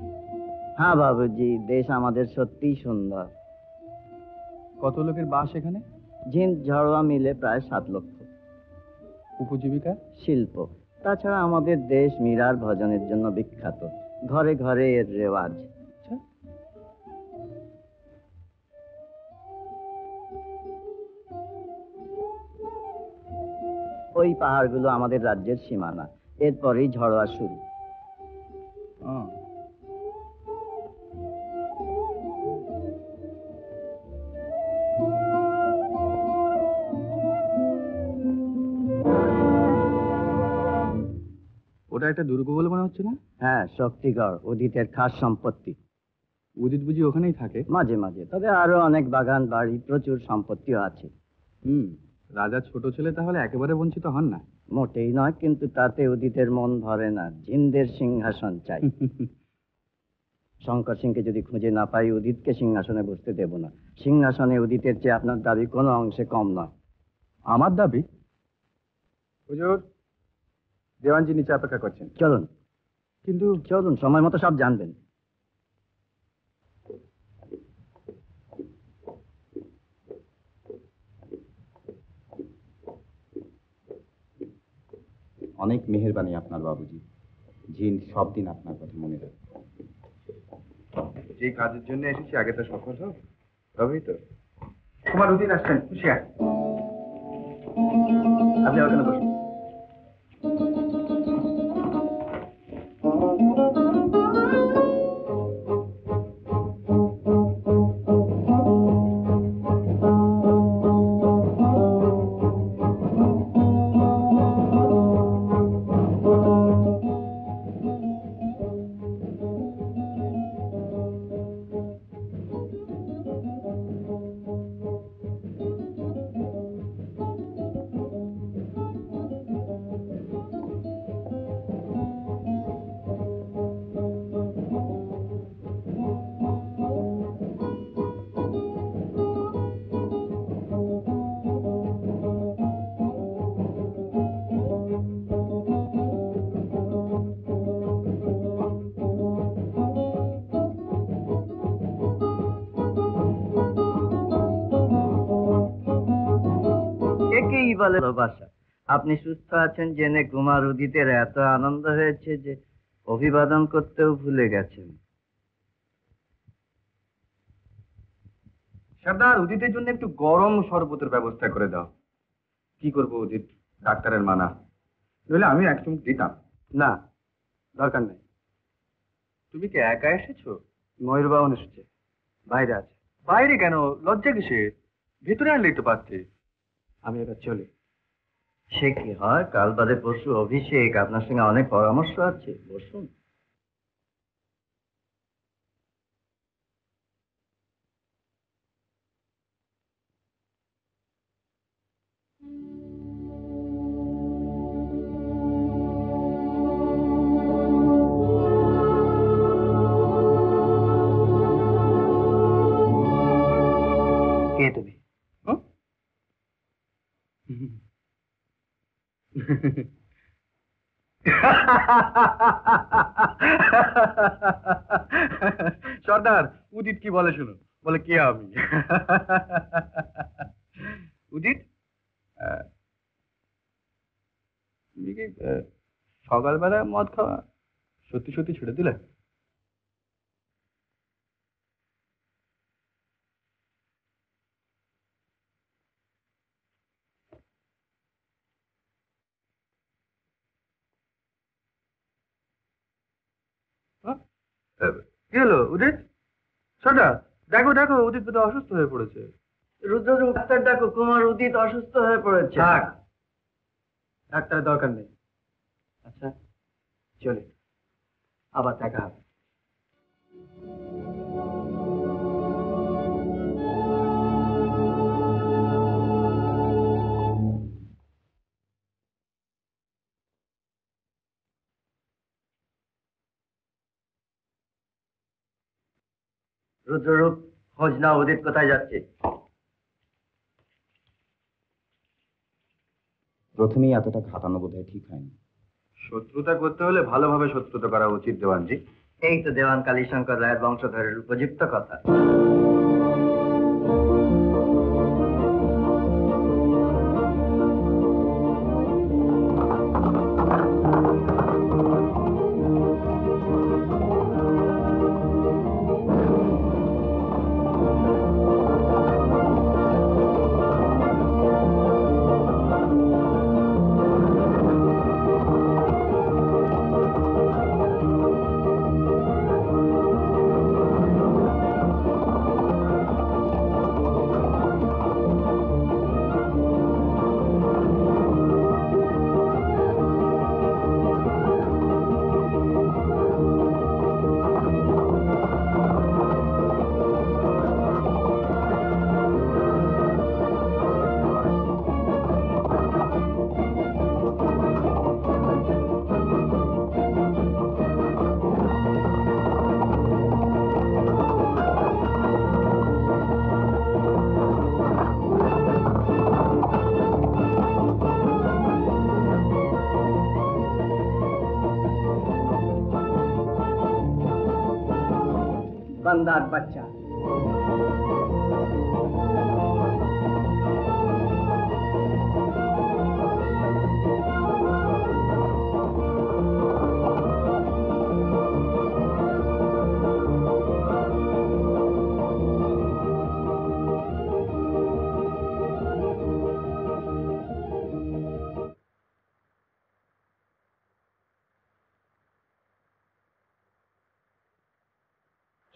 [SPEAKER 3] হ্যাঁ বাবুজি, দেশ আমাদের সত্যিই সুন্দর।
[SPEAKER 5] কত লোকের বাস এখানে?
[SPEAKER 6] জিন ঝড়োয়া মিলে প্রায় 7 লক্ষ।
[SPEAKER 5] উপজীবিকা?
[SPEAKER 6] শিল্প। তাছাড়া আমাদের দেশ মীরার ভজনের জন্য বিখ্যাত, ঘরে ঘরে এর রেওয়াজ।
[SPEAKER 5] আচ্ছা।
[SPEAKER 6] ওই পাহাড়গুলো আমাদের রাজ্যের সীমানা, এরপরেই ঝড়োয়া শুরু।
[SPEAKER 5] ওটা একটা দুর্গ বলে মনে হচ্ছে না?
[SPEAKER 6] হ্যাঁ, শক্তিগড় উদিতের খাস সম্পত্তি।
[SPEAKER 5] উদিত বুঝি ওখানেই থাকে?
[SPEAKER 6] মাঝে মাঝে, তবে আরো অনেক বাগান বাড়ি, প্রচুর সম্পত্তিও আছে।
[SPEAKER 5] রাজা ছোট ছেলে, তাহলে একেবারে বঞ্চিত হন না?
[SPEAKER 6] মোটেই নয়, কিন্তু তাতে উদিতের মন ভরে না, জিন্দের সিংহাসন চাই। শঙ্কর সিংকে যদি খুঁজে না পাই, উদিতকে সিংহাসনে বসতে দেব না। সিংহাসনে উদিতের চেয়ে আপনার দাবি কোনো অংশে কম নয়।
[SPEAKER 5] আমার দাবি? হুজুর, দেওয়ানজি নিচে অপেক্ষা করছেন।
[SPEAKER 6] চলুন।
[SPEAKER 5] কিন্তু
[SPEAKER 6] চলুন, সময় মতো সব জানবেন।
[SPEAKER 8] অনেক মেহেরবানি আপনার বাবুজি। জিন সব দিন আপনার কথা মনে রাখবে।
[SPEAKER 9] যে কাজের জন্য এসেছি আগে তো সফল হোক, তবেই তো। তোমার উদিন আসছেন, খুশি আয়।
[SPEAKER 6] আপনি ওখানে বসুন। একেই বলে ভালোবাসা। আপনি সুস্থ আছেন জেনে কুমার উদিতের এত আনন্দ হয়েছে যে অভিবাদন করতেও ভুলে গেছেন।
[SPEAKER 9] সর্দার, উদিতের জন্য একটু গরম শরবতের ব্যবস্থা করে দাও। কি করবো উদিত, ডাক্তারের মানা, নইলে আমি এক চুমুক দিতাম।
[SPEAKER 5] না, দরকার নেই।
[SPEAKER 9] তুমি কি একা এসেছো?
[SPEAKER 5] ময়ূরবাহন এসেছে, বাইরে আছে।
[SPEAKER 9] বাইরে কেন? লজ্জা কিসের? ভেতরে আনলেই তো পারতে।
[SPEAKER 5] আমি এবার চলি।
[SPEAKER 6] সে কি হয়, কাল বাদে পরশু অভিষেক, আপনার সঙ্গে অনেক পরামর্শ আছে, বসুন। কে তুমি?
[SPEAKER 9] সর্দার, উদিত কি বলে শুনুন। বলে কে আমি? উদিত, তুমি কি সকালবেলা মদ খাওয়া সত্যি সত্যি ছেড়ে দিলে? কি হলো উদিত? সর্দার, দেখো দেখো, উদিত বোধহয় অসুস্থ হয়ে পড়েছে।
[SPEAKER 6] রুদ্ররূপ, ডাক্তার ডাকো, কুমার উদিত অসুস্থ হয়ে পড়েছে।
[SPEAKER 5] থাক, ডাক্তারের দরকার নেই।
[SPEAKER 6] আচ্ছা,
[SPEAKER 5] চলি, আবার দেখা হবে।
[SPEAKER 6] রুদ্ররূপ, খোঁজ নাও, উদিত কোথায় যাচ্ছে?
[SPEAKER 8] প্রথমেই এতটা ঘাটানো বোধহয় ঠিক হয়নি।
[SPEAKER 9] শত্রুতা করতে হলে ভালোভাবে শত্রুতা করা উচিত দেওয়ানজি।
[SPEAKER 6] এই তো দেওয়ান কালীশঙ্কর রায়ের বংশধরের উপযুক্ত কথা। বান্দার বাচ্চা।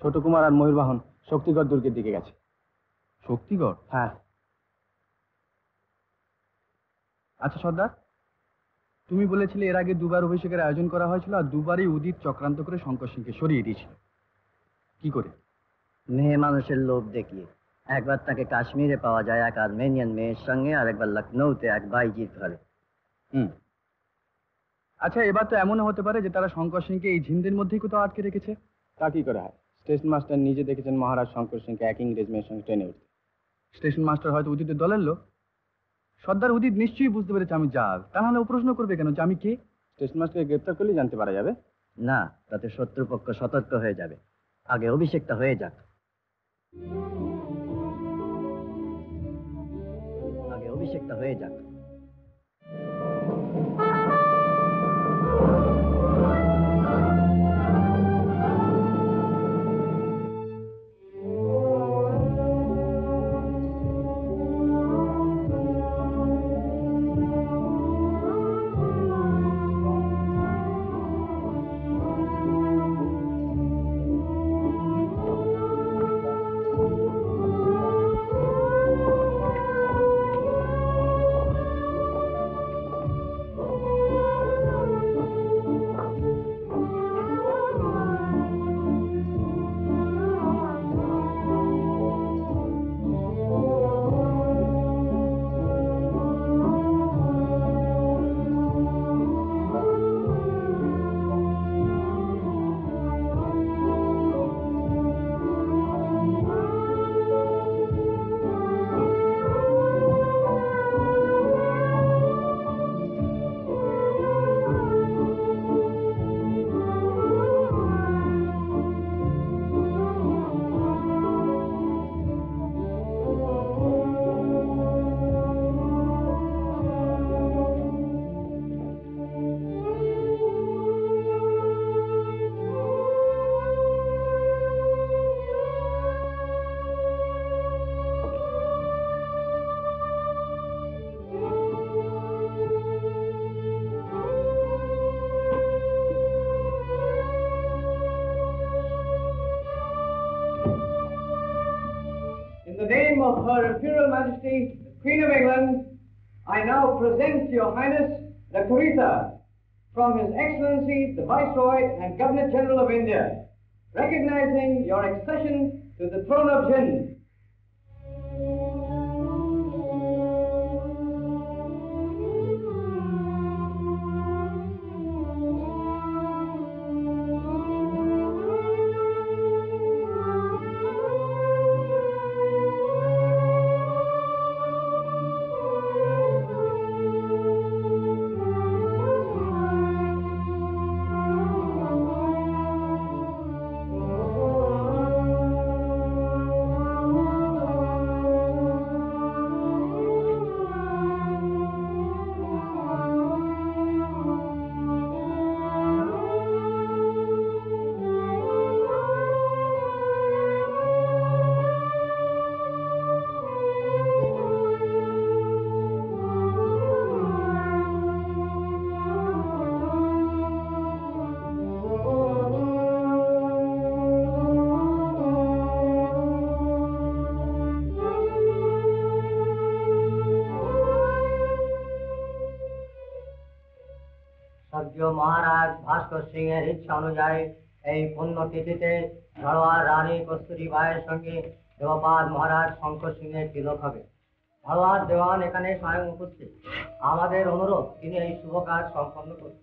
[SPEAKER 5] ছোট কুমার আর ময়ূরবাহন শক্তিগড় দুর্গের দিকে গেছে।
[SPEAKER 9] শক্তিগড়?
[SPEAKER 5] হ্যাঁ। আচ্ছা সর্দার, তুমি বলেছিলে এর আগে দুবার অভিষেকের আয়োজন করা হয়েছিল আর দুবারই উদিত চক্রান্ত করে শঙ্কর সিংকে সরিয়ে দিয়েছিল। কি করে?
[SPEAKER 6] মেয়ে মানুষের লোভ দেখিয়ে। একবার তাকে কাশ্মীরে পাওয়া যায় এক আর্মেনিয়ান মেয়ের সঙ্গে, আর একবার লখনৌতে এক বাইজির ঘরে।
[SPEAKER 5] আচ্ছা, এবার তো এমনও হতে পারে যে তারা শঙ্কর সিংকে এই ঝিন্দের মধ্যেই কোথাও আটকে রেখেছে। তা কি করে হয়? স্টেশন মাস্টার নিজে দেখেছেন মহারাজ শঙ্কর সিংকে এক ইংরেজ মেয়ের সঙ্গে ট্রেনে উঠতে। স্টেশন মাস্টার হয়তো উদিতের দলের লোক। সর্দার উদিত নিশ্চয়ই বুঝতে পেরেছে আমি জাল, তা নাহলে ও প্রশ্ন করবে কেন যে আমি কে? স্টেশন মাস্টারকে গ্রেপ্তার করলেই জানতে পারা যাবে।
[SPEAKER 6] না, তাতে শত্রুপক্ষ সতর্ক হয়ে যাবে। আগে অভিষেকটা হয়ে যাক। আগে অভিষেকটা হয়ে যাক।
[SPEAKER 10] In the name of Her Imperial Majesty, the Queen of England, I now present to Your Highness the Kurita from His Excellency the Viceroy and Governor General of India, recognizing your accession to the throne of Jind.
[SPEAKER 6] স্বর্গীয় মহারাজ ভাস্কর সিং এর ইচ্ছা অনুযায়ী এই পুণ্যতিথিতে ঝাড়োয়ার রানী কস্তুরী বায়ের সঙ্গে দেবপাল মহারাজ শঙ্কর সিং এর তিলক হবে। ঝাড়োয়ার দেওয়ান এখানে স্বয়ং উপস্থিত। আমাদের অনুরোধ তিনি এই শুভ কাজ সম্পন্ন করুন।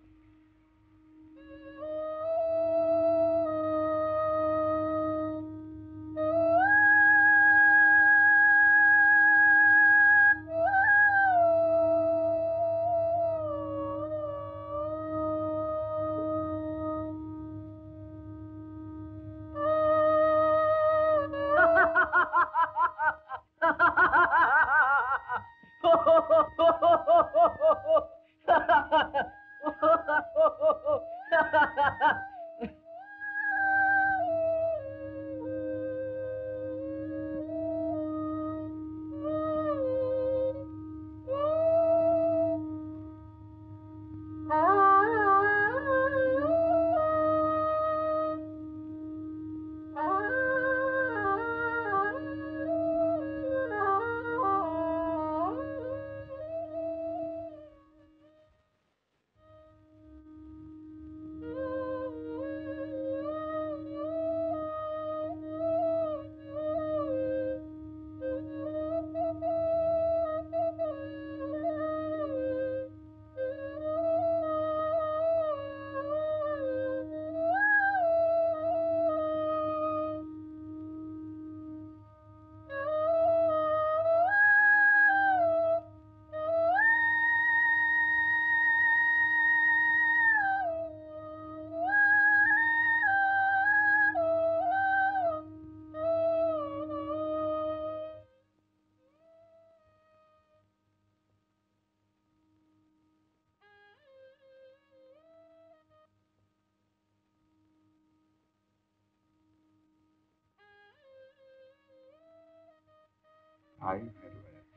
[SPEAKER 9] আহির ভৈরব বাজাচ্ছে।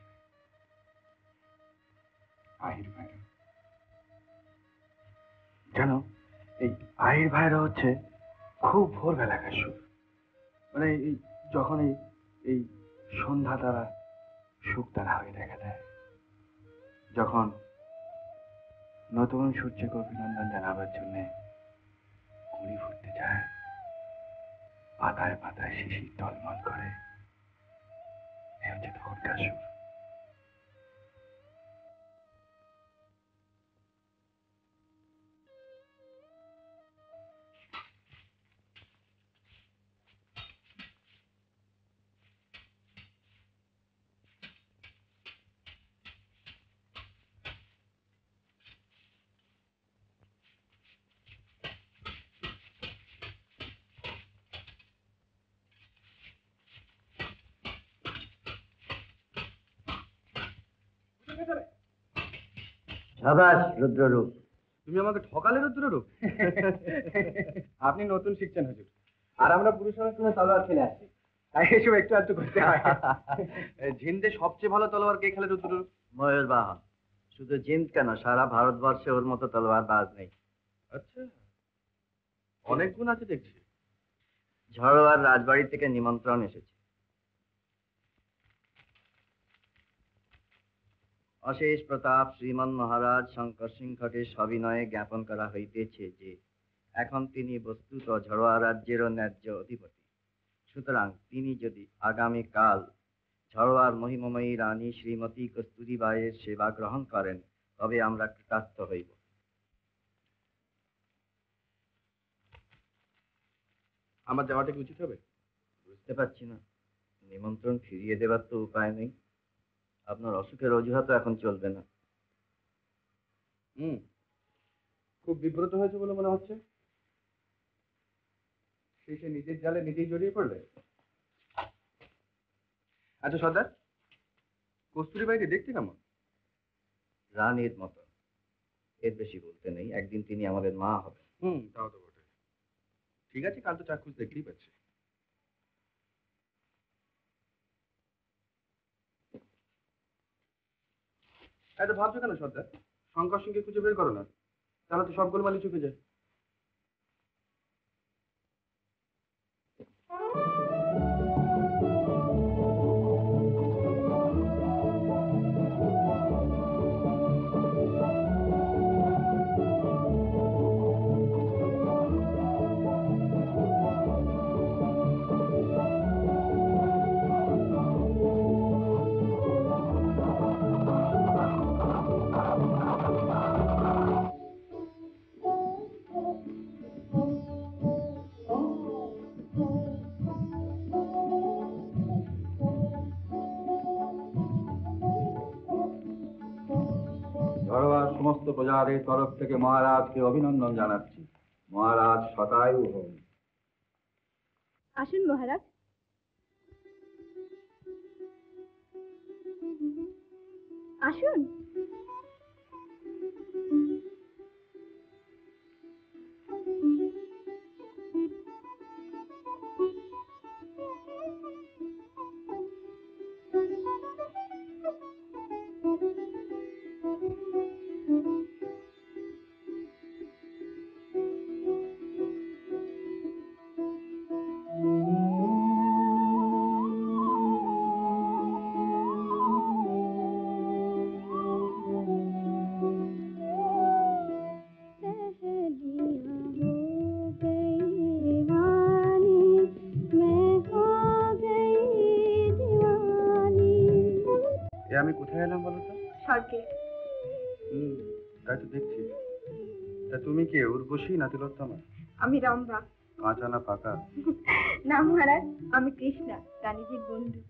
[SPEAKER 9] আহির ভৈরব জানো, এই আহির ভৈরব হচ্ছে খুব ভোরবেলাকার সুর। মানে এই যখন এই সন্ধ্যা তারা সুখ তারা হয়ে দেখা দেয়, যখন নতুন সূর্যকে অভিনন্দন জানাবার জন্য কুড়ি ফুটতে যায়, পাতায় পাতায় শিশির টলমল করে, এ হচ্ছে তখনকার সুর।
[SPEAKER 4] সাবাস রুদ্ররূপ।
[SPEAKER 9] তুমি আমাকে ঠকালে রুদ্ররূপ। আপনি নতুন শিখছেন হুজুর, আর আমরা পুরুষের সঙ্গে তলোয়ার খেলে আসছি, তাই এসব একটু একটু করতে হয়। ঝিন্দে সবচেয়ে ভালো তলোয়ার কে খেলে রুদ্ররূপ?
[SPEAKER 4] ময়ূর বাহন। শুধু জিন্দ কেন, সারা ভারতবর্ষে ওর মতো তলোয়ার বাজ নেই।
[SPEAKER 9] আচ্ছা, অনেক গুণ আছে দেখছি।
[SPEAKER 4] ঝড়োয়ার রাজবাড়ি থেকে নিমন্ত্রণ এসেছে। অশেষ প্রতাপ শ্রীমান মহারাজ শঙ্কর সিংহকে সবিনয়ে জ্ঞাপন করা হইতেছে যে এখন তিনি বস্তুত ঝড়োয়া রাজ্যেরও ন্যায্য অধিপতি। সুতরাং তিনি যদি আগামীকাল ঝড়োয়ার মহিমময়ী রানী শ্রীমতী কস্তুরীবাইয়ের সেবা গ্রহণ করেন, তবে আমরা কৃতার্থ হইব।
[SPEAKER 9] আমার যাওয়াটা কি উচিত হবে?
[SPEAKER 4] বুঝতে পারছি না, নিমন্ত্রণ ফিরিয়ে দেবার তো উপায় নেই। আপনার অসুখের অজুহাতও এখন চলবে না।
[SPEAKER 9] খুব বিব্রত হয়েছে বলে মনে হচ্ছে। শেষে নিজের জালে নিজেই জড়িয়ে পড়লে। আচ্ছা সর্দার, কস্তুরীবাইকে দেখতে কেমন?
[SPEAKER 4] রানীর মতো, এর বেশি বলতে নেই। একদিন তিনি আমাদের মা হবেন।
[SPEAKER 9] তাও তো বটে। ঠিক আছে, কাল তো চাক্ষুষ দেখতেই পাচ্ছি। এত ভাবছো কেন সর্দার? শঙ্কর সিংকে খুঁজে বের করো না, তাহলে তো সব গোলমালি চুকে যায়।
[SPEAKER 8] সমস্ত প্রজাদের তরফ থেকে মহারাজকে অভিনন্দন জানাচ্ছি। মহারাজ শতায়ু হন।
[SPEAKER 7] আসুন মহারাজ। আসুন।
[SPEAKER 9] আমি কোথায় এলাম বলো তো?
[SPEAKER 7] স্বর্গে।
[SPEAKER 9] তাই তো দেখছি। তা তুমি কে, উর্বশী না তিলোত্তমা?
[SPEAKER 7] আমি রম্ভা।
[SPEAKER 9] কাঁচা না পাকা?
[SPEAKER 7] না মহারাজ, আমি কৃষ্ণা, রানীজির বন্ধু।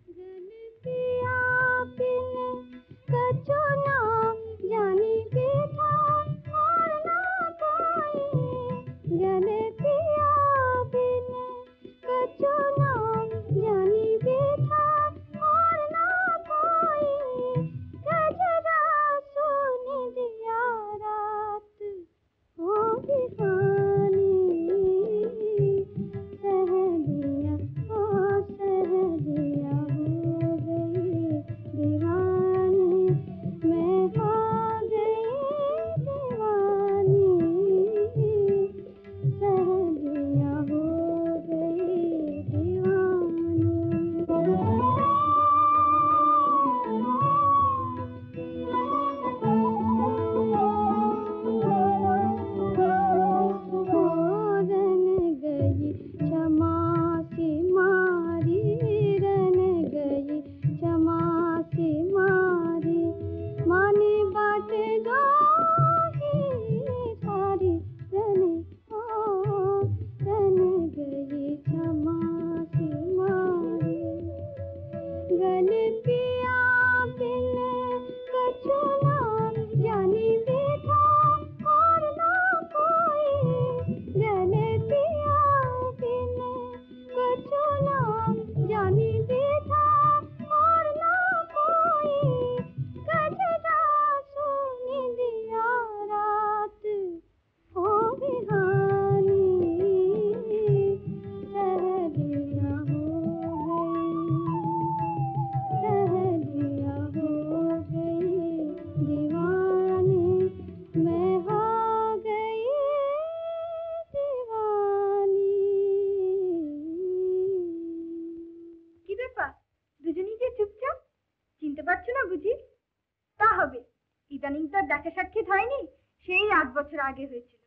[SPEAKER 7] ইদানিং তো আর দেখা সাক্ষাৎ হয়নি, সেই 8 বছর আগে হয়েছিল।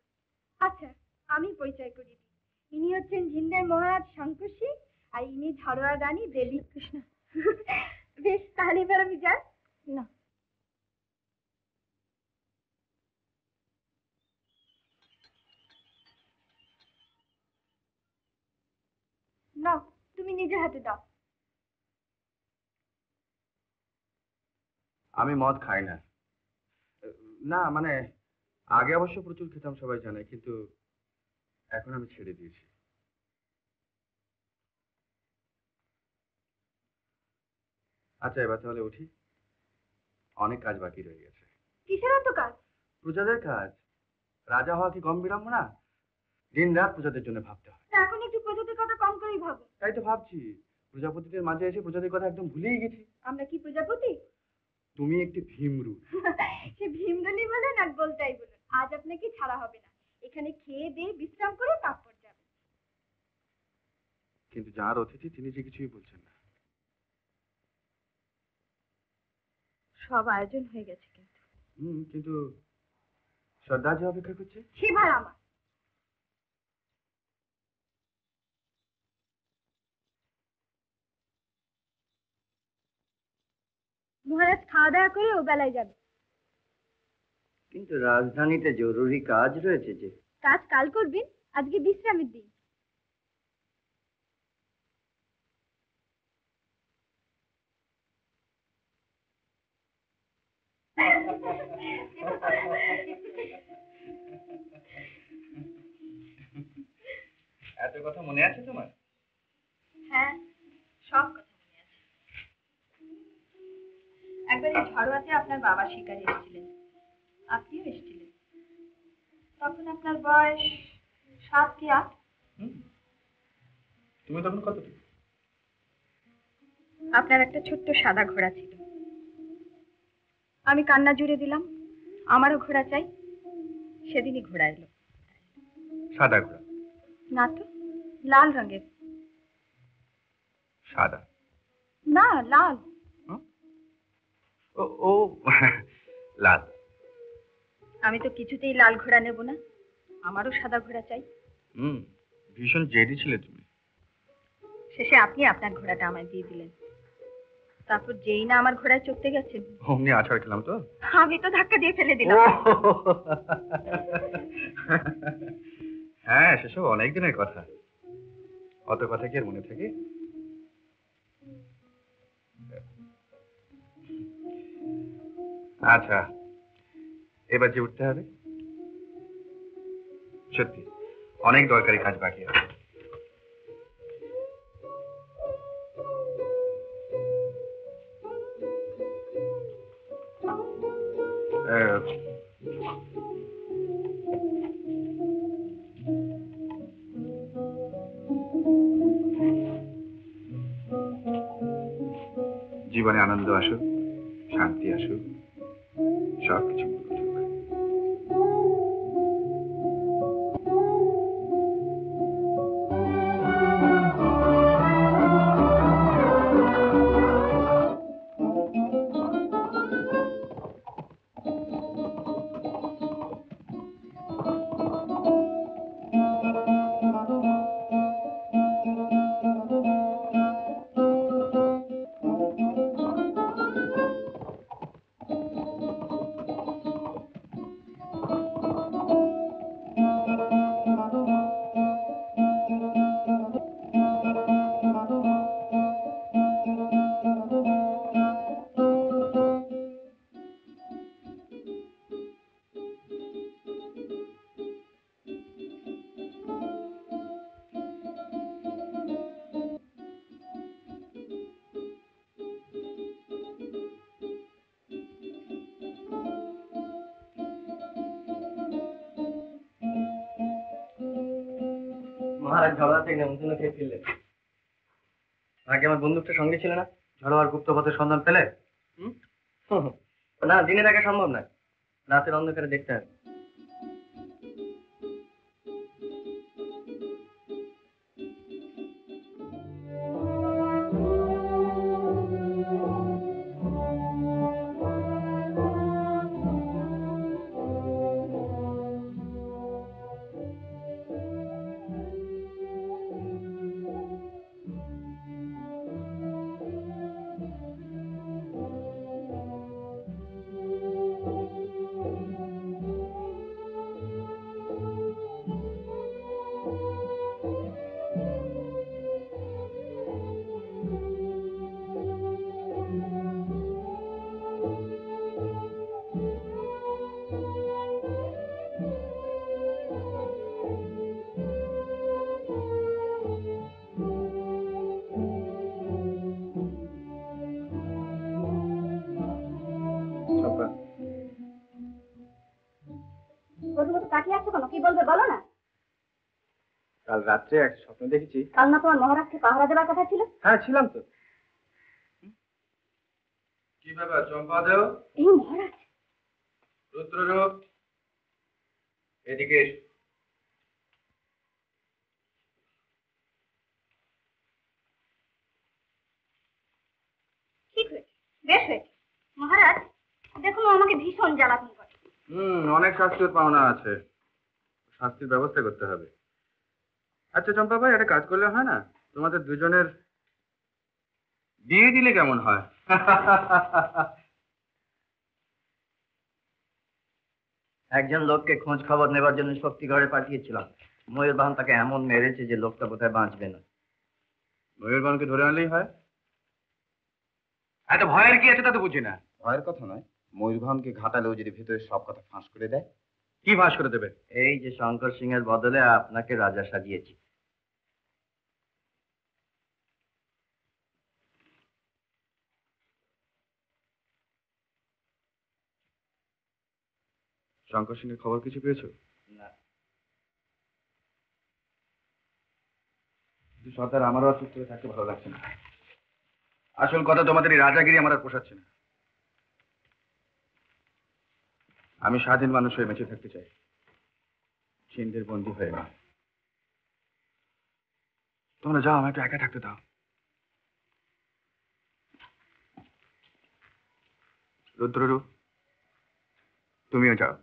[SPEAKER 7] আচ্ছা, আমি পরিচয় করিয়ে দিই। ইনি হচ্ছেন ঝিন্দের মহারাজ শঙ্কর সিং, আর ইনি ঝড়োয়া রানী দেবী কৃষ্ণ। বেশ, তাহলে এবার আমি যাই। না, না, তুমি নিজে হাতে দাও।
[SPEAKER 9] আমি মদ খাই না। না মানে আগে অবশ্য প্রচুর খেতাম, সবাই জানে, কিন্তু এখন আমি ছেড়ে দিয়েছি। আচ্ছা, এবার তাহলে উঠি, অনেক কাজ বাকি রয়ে গেছে।
[SPEAKER 7] কিসের এত কাজ?
[SPEAKER 9] প্রজাদের কাজ। রাজা হওয়া কি কম বিড়ম্ব না? দিন রাত প্রজাদের জন্য ভাবতে হয়।
[SPEAKER 7] এখন একটু প্রজাতির কথা কম করেই ভাবো।
[SPEAKER 9] তাই তো ভাবছি, প্রজাপতিদের মাঝে এসে প্রজাদের কথা একদম ভুলেই গেছি।
[SPEAKER 7] আমরা কি প্রজাপতি?
[SPEAKER 9] তুমি একটি ভীমরু।
[SPEAKER 7] সে ভীমরুলি বলেন আর বলতেই বলুন, আজ আপনাকে ছাড়া হবে না। এখানে খেয়ে দিয়ে বিশ্রাম করে তারপর যাবেন।
[SPEAKER 9] কিন্তু যার অতিথি তিনি যে কিছুই বলছেন না।
[SPEAKER 7] সব আয়োজন হয়ে গেছে কিন্তু।
[SPEAKER 9] কিন্তু শ্রদ্ধা যে অপেক্ষা করছে।
[SPEAKER 7] সেবার আমার মহারাজ খাওয়া দাওয়া করে ও বেলায় যাবে।
[SPEAKER 3] কিন্তু রাজধানীতে জরুরি কাজ রয়েছে যে।
[SPEAKER 7] কাজ কাল করবেন, আজকে বিশ্রামের দিন।
[SPEAKER 9] এত কথা মনে আছে তোমার?
[SPEAKER 7] হ্যাঁ, সব কথা মনে আছে। একবার এই ঝড়োয়াতে আপনার বাবা শিকারে এসেছিলেন, আপনিও এসেছিলেন। তখন আপনার বয়স 7 কি 8।
[SPEAKER 9] তুমি তখন কত?
[SPEAKER 7] আপনার একটা ছোট্ট সাদা ঘোড়া ছিল। আমি কান্না জুড়ে দিলাম, আমারও ঘোড়া চাই। সেদিনই ঘোড়া এলো।
[SPEAKER 9] সাদা ঘোড়া?
[SPEAKER 7] না তো, লাল রঙের।
[SPEAKER 9] সাদা
[SPEAKER 7] না, লাল।
[SPEAKER 9] ও লাল।
[SPEAKER 7] আমি তো কিছুতেই লাল ঘোড়া নেব না, আমারও সাদা ঘোড়া চাই।
[SPEAKER 9] ভীষণ জেদি ছিলে তুমি।
[SPEAKER 7] শেষে আপনি আপনার ঘোড়াটা আমায় দিয়ে দিলেন। তারপর যেই না আমার ঘোড়ায় চড়তে গেছেন,
[SPEAKER 9] অমনি আছাড় খেলাম তো।
[SPEAKER 7] আমি তো ধাক্কা দিয়ে ফেলে দিলাম।
[SPEAKER 9] হ্যাঁ, সেসব অনেক দিনের কথা। অত কথা কি আর মনে থাকে? আচ্ছা, এবার যে উঠতে হবে, সত্যি অনেক দরকারি কাজ বাকি আছে। জীবনে আনন্দ আসুক, শান্তি আসুক, সব কিছু
[SPEAKER 3] মহারাজ ঝড়োয়া থেকে নেমন্তন্ন খেয়ে ফিরলেন। আগে আমার বন্দুকটা সঙ্গে ছিল না?
[SPEAKER 9] ঝড়োয়ার গুপ্তপথের সন্ধান পেলে?
[SPEAKER 3] না, দিনে দেখা সম্ভব নয়, রাতের অন্ধকারে দেখতে হবে।
[SPEAKER 7] কি বলবে বলো না।
[SPEAKER 9] কাল রাত্রে এক স্বপ্ন দেখেছি।
[SPEAKER 7] কাল না তোমার মহারাজকে পাহারা দেওয়ার কথা ছিল?
[SPEAKER 9] হ্যাঁ ছিলাম তো। কি ব্যাপার চম্পা দেও?
[SPEAKER 7] এই মহারাজ।
[SPEAKER 9] রুদ্ররূপ এদিকে এসো।
[SPEAKER 7] ঠিক হয়েছে, বেশ হয়েছে। মহারাজ দেখুন, ও আমাকে ভীষণ জ্বালাতন করে।
[SPEAKER 9] অনেক শাস্তির পাওনা আছে, শাস্তির ব্যবস্থা করতে হবে। আচ্ছা চম্পা ভাই, একটা কাজ করলে হয় না? তোমাদের দুজনের বিয়ে দিলে কেমন হয়?
[SPEAKER 3] একজন লোককে খোঁজ খবর নেবার জন্য শক্তিগড়ে পাঠিয়েছিলাম। ময়ূরবাহন তাকে এমন মেরেছে যে লোকটা বোধহয় বাঁচবে না।
[SPEAKER 9] ময়ূরবাহনকে ধরে আনলেই হয়। এত ভয়ের কি আছে তা তো বুঝি না।
[SPEAKER 8] ভয়ের কথা নয়, ময়ূরভানকে ঘাটালেও যদি ভেতরে সব কথা ফাঁস করে দেয়।
[SPEAKER 9] কি ফাঁস করে দেবে?
[SPEAKER 3] এই যে শঙ্কর সিং এর বদলে আপনাকে রাজা সাজিয়েছি।
[SPEAKER 9] শঙ্কর সিং এর খবর কিছু পেয়েছো?
[SPEAKER 3] না।
[SPEAKER 9] সর্দার, আমারও আর চুপ করে থাকতে ভালো লাগছে না। আসল কথা, তোমাদের এই রাজাগিরি আমার আর পোষাচ্ছে না। আমি স্বাধীন মানুষ হয়ে বেঁচে থাকতে চাই, চীনদের বন্দী হয়ে না। তোমরা যাও, আমাকে একা থাকতে দাও। রুদ্ররূপ, তুমিও যাও।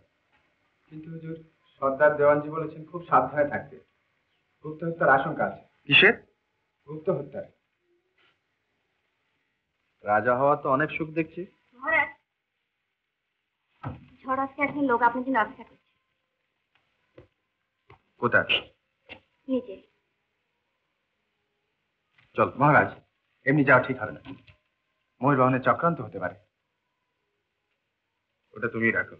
[SPEAKER 8] কিন্তু হুজুর, সর্দার দেওয়ানজি বলেছেন খুব সাবধানে থাকতে। গুপ্ত হত্যার আশঙ্কা আছে।
[SPEAKER 9] কিসের?
[SPEAKER 8] গুপ্ত হত্যার।
[SPEAKER 9] রাজা হওয়া তো অনেক সুখ দেখছি।
[SPEAKER 7] মহারাজ, ঝড় আজকে একজন লোক আপনার জন্য অপেক্ষা করছে
[SPEAKER 9] কোথায়?
[SPEAKER 7] নিচে।
[SPEAKER 9] চল মহারাজ, এমনি যাওয়া ঠিক হবে না। ময়ূরবাহনের চক্রান্ত হতে পারে। ওটা তুমি রাখো।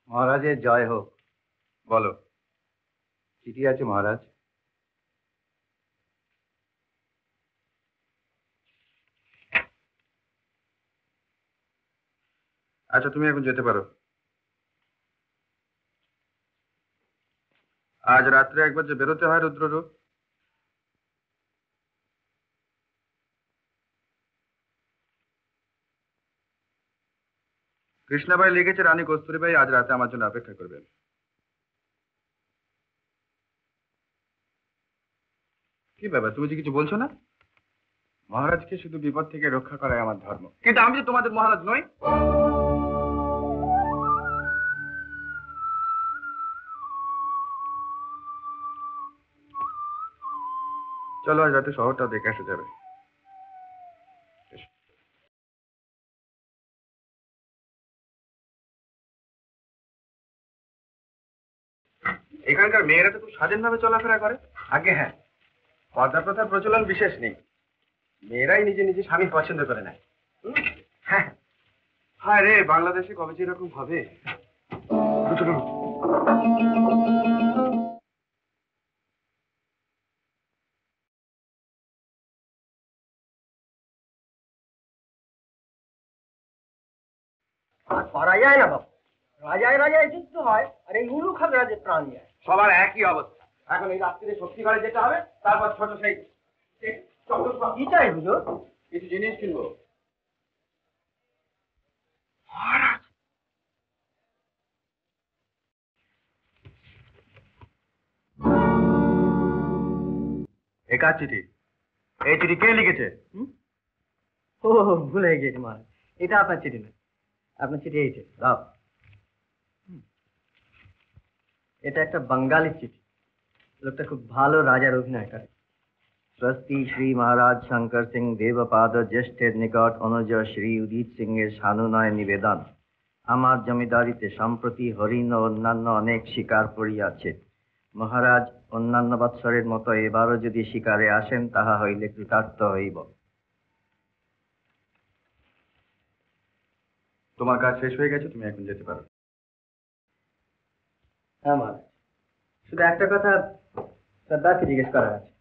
[SPEAKER 3] মহারাজের জয় হোক।
[SPEAKER 9] বলো।
[SPEAKER 3] চিঠি আছে মহারাজ।
[SPEAKER 9] আচ্ছা, তুমি এখন যেতে পারো। আজ রাত্রে একবার যে বেরোতে হয় রুদ্ররূপ। কৃষ্ণাবাই লিখেছে রানী কস্তুরীবাই আজ রাতে আমার জন্য অপেক্ষা করবেন। কি ব্যাপার, তুমি যে কিছু বলছো না?
[SPEAKER 8] মহারাজকে শুধু বিপদ থেকে রক্ষা করাই আমার ধর্ম।
[SPEAKER 9] কিন্তু আমি যে তোমাদের মহারাজ নই। চলো আজ রাতে শহরটা দেখে আসা যাবে। এখানকার মেয়েরা তো খুব স্বাধীনভাবে চলাফেরা করে।
[SPEAKER 8] আগে হ্যাঁ, পর্দা প্রথার প্রচলন বিশেষ নেই। মেয়েরাই নিজে নিজে স্বামী পছন্দ করে নেয়।
[SPEAKER 9] হ্যাঁ। হায় রে, বাংলাদেশে কবে যে এরকম হবে।
[SPEAKER 6] আর করা যায় না বাবু, রাজায় রাজায় যুদ্ধ হয় আর এই উলু খাবে রাজের প্রাণ যায়।
[SPEAKER 9] সবার একই অবস্থা।
[SPEAKER 8] এখন এই রাত্রিরে শক্তিগড়ে যেতে হবে, তারপর ছোট সেই
[SPEAKER 6] কি চাই হুজুর?
[SPEAKER 8] কিছু জিনিস কিনবো।
[SPEAKER 9] একার চিঠি। এই চিঠি কে লিখেছে?
[SPEAKER 6] ও ভুলে গিয়েছি মহারাজ, এটা আপনার চিঠি না। আপনার চিঠি এইছে, দাও। এটা একটা বাঙালি চিঠি। লোকটা খুব ভালো রাজার অভিনয় করে।
[SPEAKER 3] স্বস্তি শ্রী মহারাজ শঙ্কর সিং দেবপাদ জ্যেষ্ঠের নিকট অনুজ শ্রী উদিত সিং এর সানুনয় নিবেদন। আমার জমিদারিতে সম্প্রতি হরিণ ও অন্যান্য অনেক শিকার পড়িয়াছে। মহারাজ অন্যান্য বৎসরের মতো এবারও যদি শিকারে আসেন, তাহা হইলে কৃতার্থ হইব।
[SPEAKER 9] তোমার কাজ শেষ হয়ে গেছে, তুমি এখন যেতে পারো।
[SPEAKER 6] হ্যাঁ মহারাজ।
[SPEAKER 4] শুধু একটা কথা সর্দারকে জিজ্ঞেস করার আছে,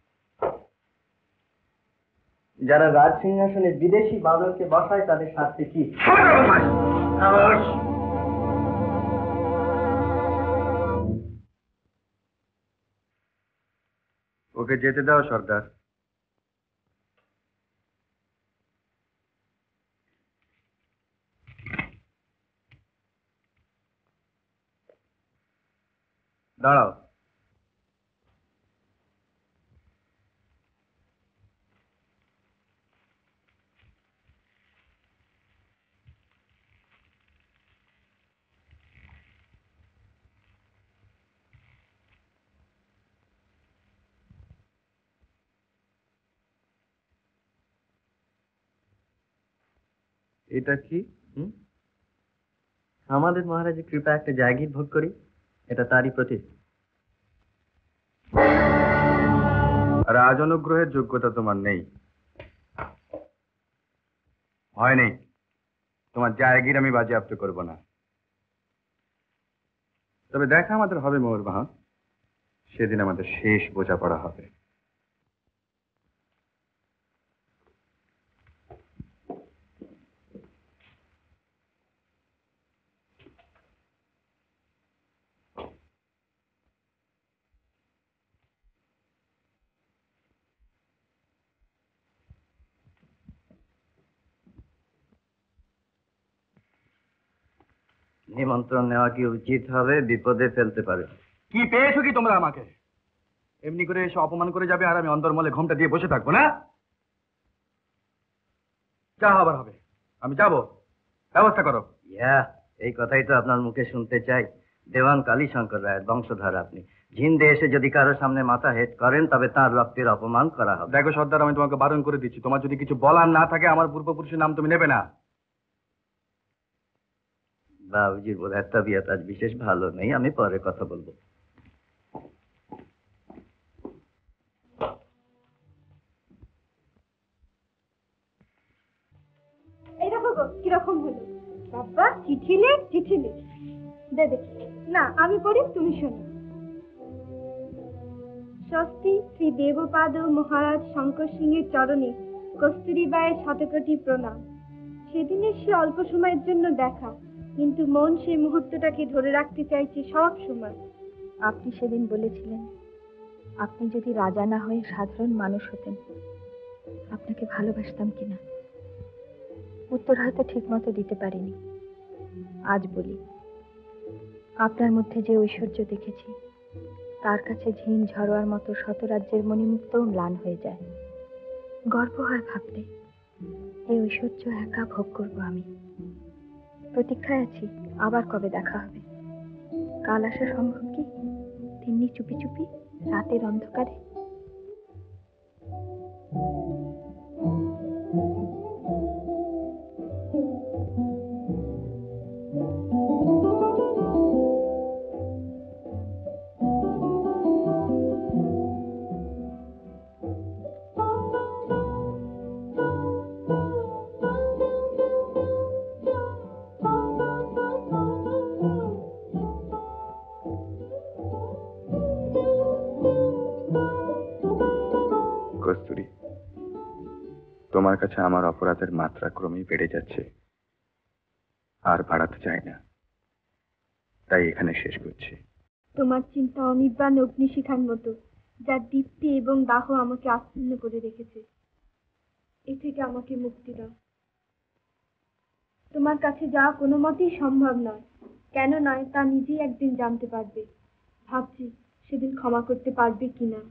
[SPEAKER 4] যারা রাজ সিংহাসনে বিদেশি বাদরকে বসায় তাদের শাস্তি কি?
[SPEAKER 9] ওকে যেতে দাও সর্দার। দাঁড়াও। এটা কি?
[SPEAKER 4] আমাদের মহারাজের কৃপা একটা জায়গির ভোগ করি, এটা তারই প্রতীক।
[SPEAKER 9] রাজ অনুগ্রহের যোগ্যতা তোমার নেই, ভয় নেই। তোমার জায়গির আমি বাজেয়াপ্ত করব না। তবে দেখা আমাদের হবে ময়ূরবাহন, সেদিন আমাদের শেষ বোঝাপড়া হবে।
[SPEAKER 3] নিমন্ত্রণ নেওয়া কি উচিত হবে? বিপদে ফেলতে পারে।
[SPEAKER 9] কি পেয়েছো কি তোমরা আমাকে? এমনি করে এসে অপমান করে যাবে আর আমি অন্দরমহলে ঘোমটা দিয়ে বসে থাকবো না? যা হবার হবে, আমি যাব। ব্যবস্থা করো।
[SPEAKER 3] ইয়া, এই কথাই তো আপনার মুখে শুনতে চাই। দেওয়ান কালীশঙ্কর রায়ের বংশধর আপনি। ঝিন্দে এসে যদি কারোর সামনে মাথা হেট করেন তবে তার রক্তের অপমান করা হবে।
[SPEAKER 9] দেখো সর্দার, আমি তোমাকে বারণ করে দিচ্ছি, তোমার যদি কিছু বলার না থাকে আমার পূর্বপুরুষের নাম তুমি নেবে না।
[SPEAKER 3] বাবুজির বোধহয় তবিয়ত আজ বিশেষ ভালো নেই, আমি পরে কথা বলবো।
[SPEAKER 7] এই দেখো গো কিরকম হলো। বাবা চিঠি লে দে দেখি। না আমি পড়ি, তুমি শোনো। স্বস্তি শ্রী দেবপাদ মহারাজ শঙ্কর সিংহের চরণে কস্তুরীবায়ের শতকোটি প্রণাম। সেদিনের সে অল্প সময়ের জন্য দেখা, কিন্তু মন সেই মুহূর্তটাকে ধরে রাখতে চাইছে সব সময়।
[SPEAKER 11] আপনি সেদিন বলেছিলেন আপনি যদি রাজা না হয়ে সাধারণ মানুষ হতেন আপনাকে ভালোবাসতাম কিনা। উত্তর হয়তো ঠিক মতো দিতে পারিনি। আজ বলি, আপনার মধ্যে যে ঐশ্বর্য দেখেছি তার কাছে ঝিন ঝড়োয়ার মতো শতরাজ্যের মণিমুক্তও ম্লান হয়ে যায়। গর্ব হয় ভাবতে এই ঐশ্বর্য একা ভোগ করব আমি। প্রতীক্ষায় আছি আবার কবে দেখা হবে। কাল আসা সম্ভব কি তেমনি চুপি চুপি রাতের অন্ধকারে?
[SPEAKER 9] কস্তুরী, তোমার কাছে আমার অপরাধের মাত্রা ক্রমেই বেড়ে যাচ্ছে, আর বাড়াতে চাই না, তাই এখানে শেষ করছি।
[SPEAKER 7] তোমার চিন্তা অনির্বাণ অগ্নিশিখার মতো, যার দীপ্তি এবং দাহ আমাকে আচ্ছন্ন করে রেখেছে। এ থেকে আমাকে মুক্তি দাও। তোমার কাছে যাওয়া কোনো মতেই সম্ভব নয়। কেন নয় তা নিজেই একদিন জানতে পারবে। ভাবছি সেদিন ক্ষমা করতে পারবে কিনা।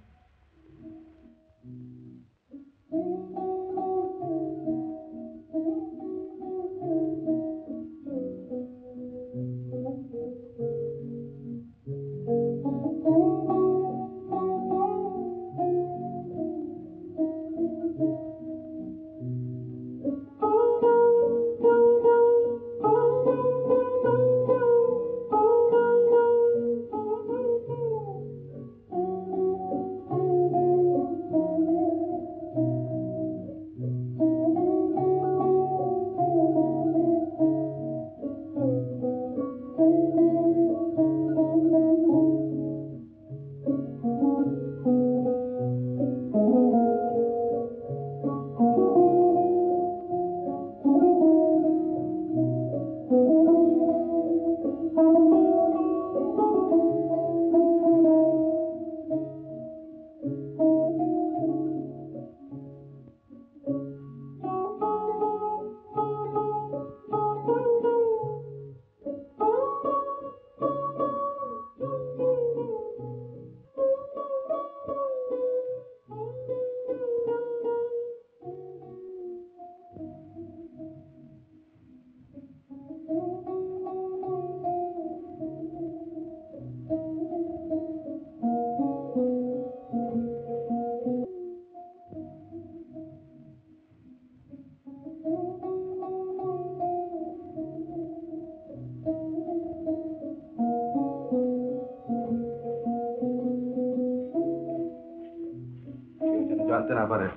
[SPEAKER 9] জানতে না পারে।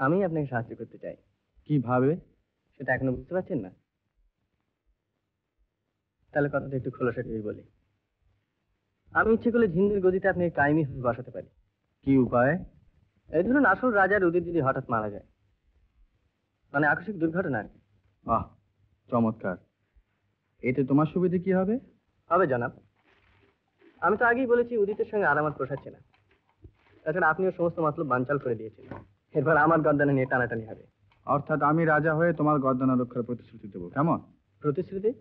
[SPEAKER 3] আমি আপনাকে সাহায্য করতে চাই।
[SPEAKER 5] কিভাবে?
[SPEAKER 3] সেটা এখনো বুঝতে পারছেন না? তাহলে কথাটা একটু খোলাসা করে বলি। আমি ইচ্ছে করলে ঝিন্দের গদিতে আপনি কায়েমি বসাতে পারি।
[SPEAKER 5] কি উপায়?
[SPEAKER 3] এই ধরুন আসল রাজার উদিত যদি হঠাৎ মারা যায়, মানে আকস্মিক দুর্ঘটনা আর কি।
[SPEAKER 5] বাহ, চমৎকার। এতে তোমার সুবিধে কি হবে?
[SPEAKER 3] হবে জনাব, আমি তো আগেই বলেছি উদিতের সঙ্গে আর আমার পোষাচ্ছে না। তাছাড়া আপনিও সমস্ত মতলব বানচাল করে দিয়েছেন। এরপর আমার গর্দানে নিয়ে টানাটানি হবে।
[SPEAKER 5] অর্থাৎ আমি রাজা হয়ে তোমার গর্দানা রক্ষার প্রতিশ্রুতি দেবো, কেমন?
[SPEAKER 3] প্রতিশ্রুতি?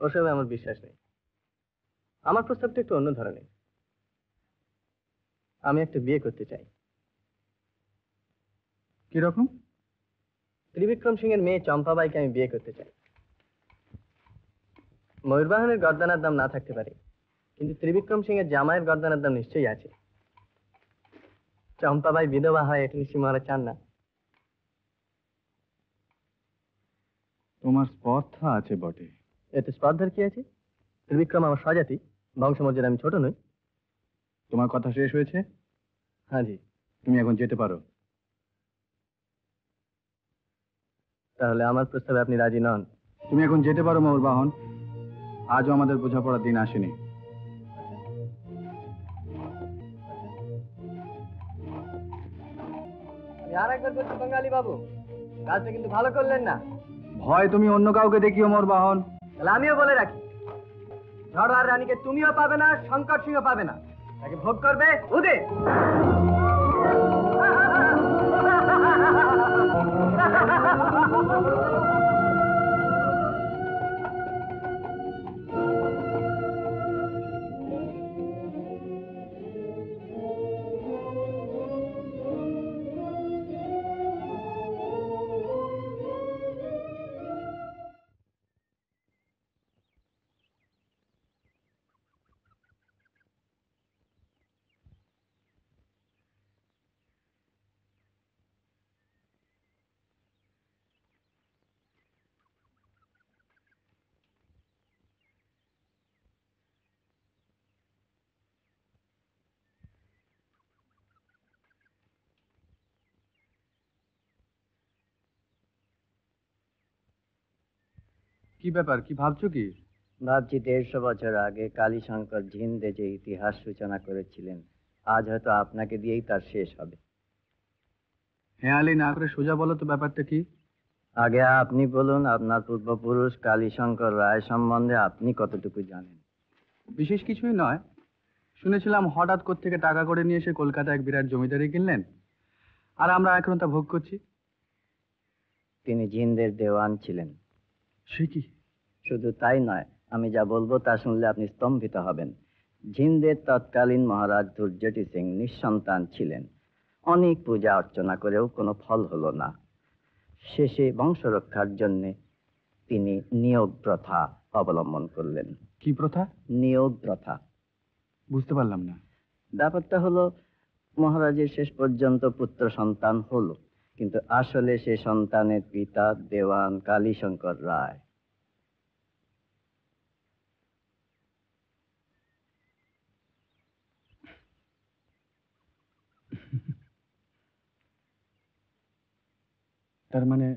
[SPEAKER 3] ওসবে আমার বিশ্বাস নেই। আমার প্রস্তাবটা একটু অন্য ধরনের। আমি একটা বিয়ে করতে চাই।
[SPEAKER 5] কিরকম?
[SPEAKER 3] ত্রিবিক্রম সিং এর মেয়ে চম্পাবাইকে আমি বিয়ে করতে চাই। ময়ূরবাহনের গর্দানার দাম না থাকতে পারে, কিন্তু ত্রিবিক্রম সিং এর জামাইয়ের গর্দানার দাম নিশ্চয়ই আছে। চম্পাবাই বিধবা হয় এটা নিশ্চয়ই মহারাজ চান না।
[SPEAKER 5] তোমার স্পর্ধা আছে বটে।
[SPEAKER 3] এতে স্পর্ধার কি আছে? ত্রিবিক্রম আমার স্বজাতি, বংশমর্যাদা আমি ছোট নই।
[SPEAKER 5] তোমার কথা শেষ হয়েছে?
[SPEAKER 3] হ্যাঁ জি।
[SPEAKER 5] তুমি এখন যেতে পারো।
[SPEAKER 3] তাহলে আমার প্রস্তাবে আপনি রাজি নন?
[SPEAKER 5] তুমি এখন যেতে পারো ময়ূরবাহন। আজও আমাদের বোঝাপড়ার দিন আসেনি।
[SPEAKER 3] আমি আর একবার বলছি বাঙালি বাবু, কাজটা কিন্তু ভালো করলেন না।
[SPEAKER 5] ভয় তুমি অন্য কাউকে দেখিও ময়ূরবাহন।
[SPEAKER 3] তাহলে আমিও বলে রাখি, ঝড়োয়ার রানীকে তুমিও পাবে না, শঙ্কর সিংও পাবে না। তাকে ভোগ করবে উদিত।
[SPEAKER 5] কি ব্যাপার, কি ভাবছো কি?
[SPEAKER 3] ভাবছি 150 বছর আগে কালীশঙ্কর ঝিন্দে যে ইতিহাস সূচনা করেছিলেন, আজ হয়তো আপনাকে দিয়েই তার শেষ হবে।
[SPEAKER 5] হেয়ালি না করে সোজা বলো তো ব্যাপারটা কি?
[SPEAKER 3] আগে আপনি বলুন, আপনার পূর্বপুরুষ কালীশঙ্কর রায় সম্বন্ধে আপনি কতটুকু জানেন?
[SPEAKER 5] বিশেষ কিছুই নয়, শুনেছিলাম হঠাৎ কোত্থেকে টাকা করে নিয়ে এসে কলকাতায় এক বিরাট জমিদারি কিনলেন, আর আমরা এখন তা ভোগ করছি।
[SPEAKER 4] তিনি জিন্দের দেওয়ান ছিলেন।
[SPEAKER 5] সে কি?
[SPEAKER 4] শুধু তাই নয়, আমি যা বলবো তা শুনলে আপনি স্তম্ভিত হবেন। জিন্দের তৎকালীন মহারাজ দুর্জটি সিং নিঃসন্তান ছিলেন। অনেক পূজা অর্চনা করেও কোনো ফল হলো না। শেষে বংশ রক্ষার জন্য তিনি নিয়োগ প্রথা অবলম্বন করলেন।
[SPEAKER 5] কি প্রথা?
[SPEAKER 4] নিয়োগ প্রথা।
[SPEAKER 5] বুঝতে পারলাম না।
[SPEAKER 4] ব্যাপারটা হলো, মহারাজের শেষ পর্যন্ত পুত্র সন্তান হলো, কিন্তু আসলে সে সন্তানের পিতা দেওয়ান কালীশঙ্কর রায়।
[SPEAKER 5] তার মানে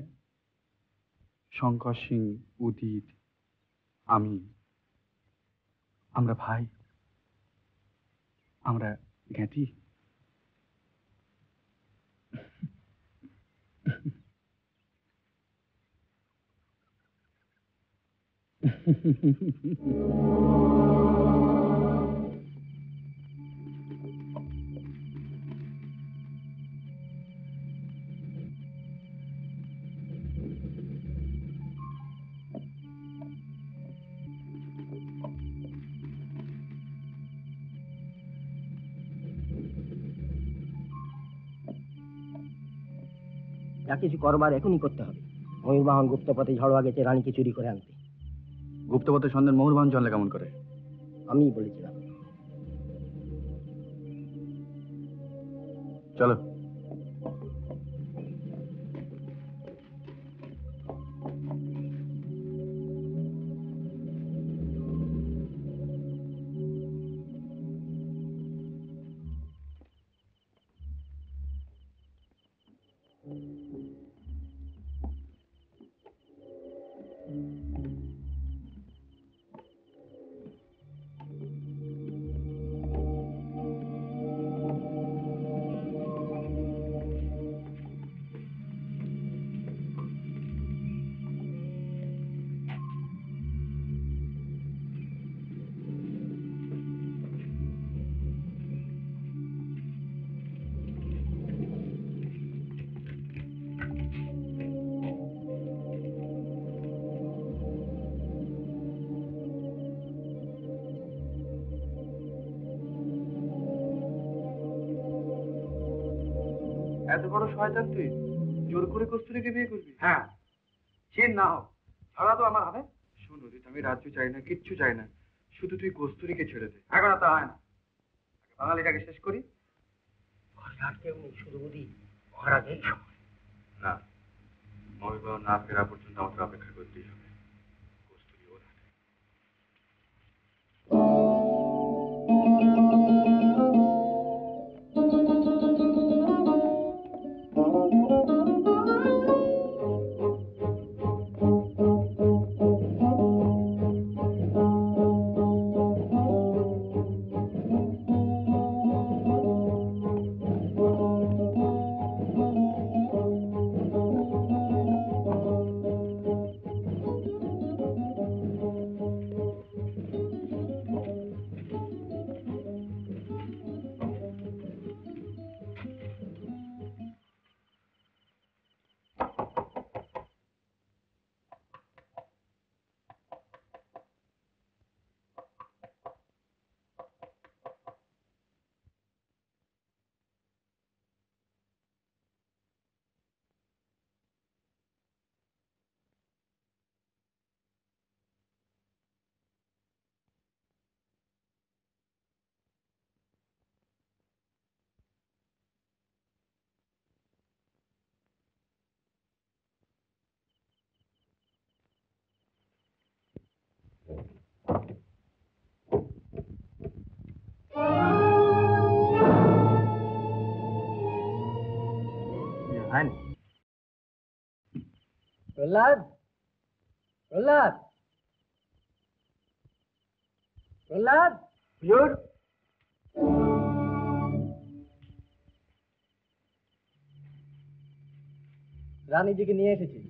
[SPEAKER 5] শঙ্কর সিং, উদিত, আমরা ভাই, আমরা জ্ঞাতি।
[SPEAKER 6] যা কিছু করবার এখনই করতে হবে। ময়ূরবাহন গুপ্তপথে ঝড়োয়া গেছে রানীকে চুরি করে আনতে।
[SPEAKER 5] গুপ্তপথে সন্ধ্যের ময়ূরবাহন জানলে কেমন করে?
[SPEAKER 6] আমিই বলেছিলাম।
[SPEAKER 5] চলো।
[SPEAKER 9] এত বড় শয়তান তুই, জোর করে কস্তুরীকে বিয়ে করবি? হ্যাঁ, চেন না হোক, ধরা তো আমার হবে। শোন উদিত, আমি রাজ্য চাই না, কিচ্ছু চাই না, শুধু তুই কস্তুরীকে ছেড়ে দে। এখন তা হয় না, বাঙালিটাকে শেষ করি।
[SPEAKER 6] কেউ নেই, শুধু উদিত, মহারাজের সময়।
[SPEAKER 9] না, মহিবাহ না ফেরা পর্যন্ত আমাদের অপেক্ষা করতেই হবে। কস্তুরী ওর হাতে।
[SPEAKER 6] প্রহ্লাদ, প্রহ্লাদ, প্রহ্লাদ, হুজুর। রানীজিকে নিয়ে এসেছি।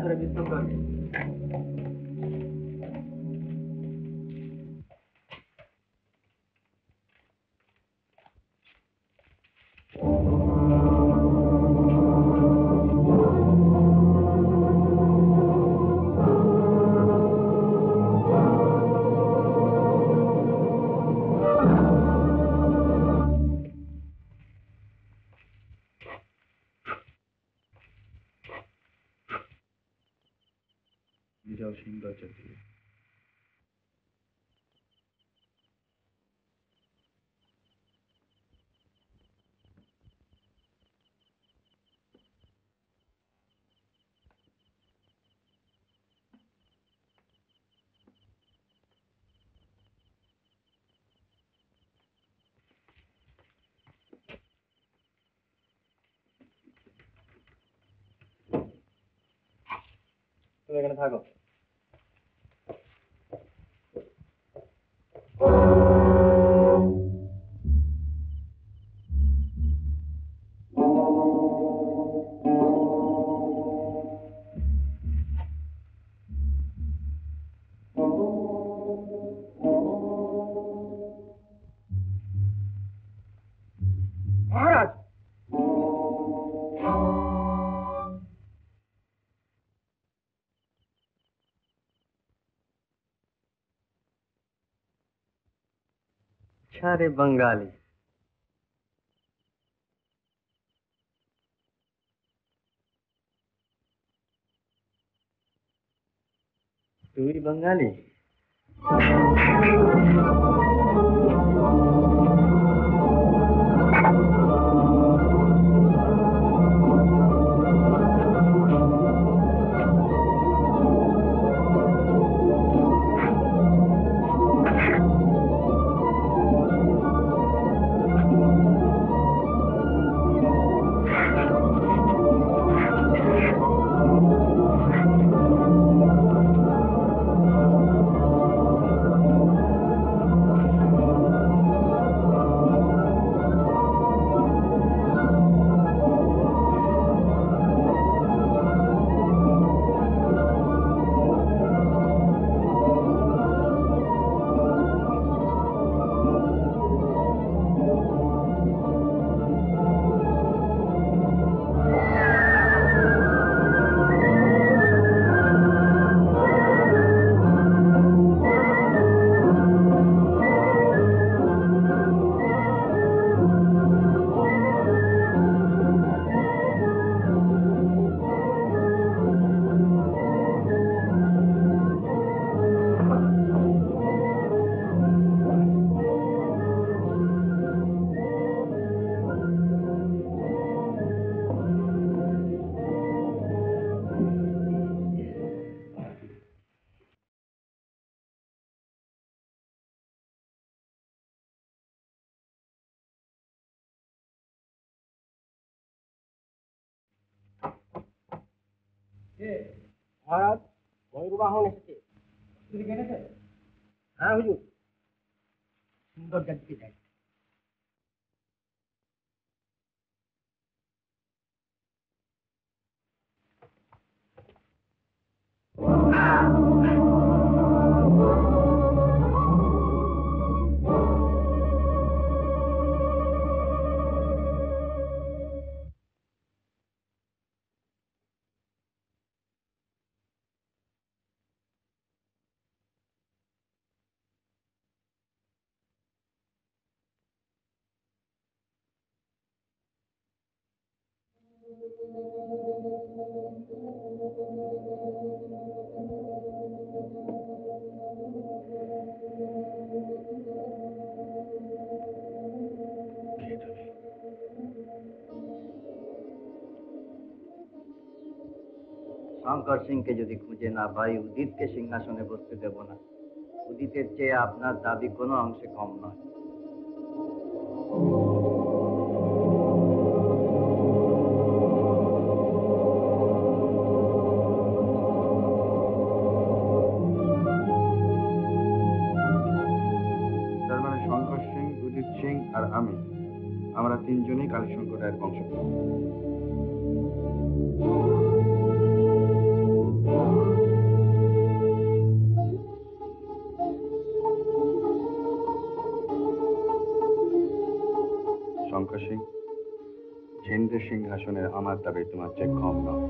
[SPEAKER 4] করে বিশ্রাম করবে।
[SPEAKER 8] যাও সিং দরজার দিকে।
[SPEAKER 4] তুমি এখানে থাকো।
[SPEAKER 10] মহারাজ,
[SPEAKER 3] সারে বাঙালি, তুই বাঙালি?
[SPEAKER 4] মহারাজ, ময়ূরবাহন এসেছে। তুমি কেটেছে? হ্যাঁ হুজুর, সুন্দর দিকে যাই।
[SPEAKER 3] শঙ্কর সিংকে যদি খুঁজে না পাই, উদিতকে সিংহাসনে বসতে দেব না। উদিতের চেয়ে আপনার দাবি কোনো অংশে কম নয়।
[SPEAKER 8] তার মানে শঙ্কর সিং, উদিত সিং আর আমি, আমরা তিনজনই কালীশঙ্কর রায়ের বংশধর। শঙ্কর সিং, ঝিন্দের সিংহাসনের আমার দাবি তোমার চেয়ে কম নয়।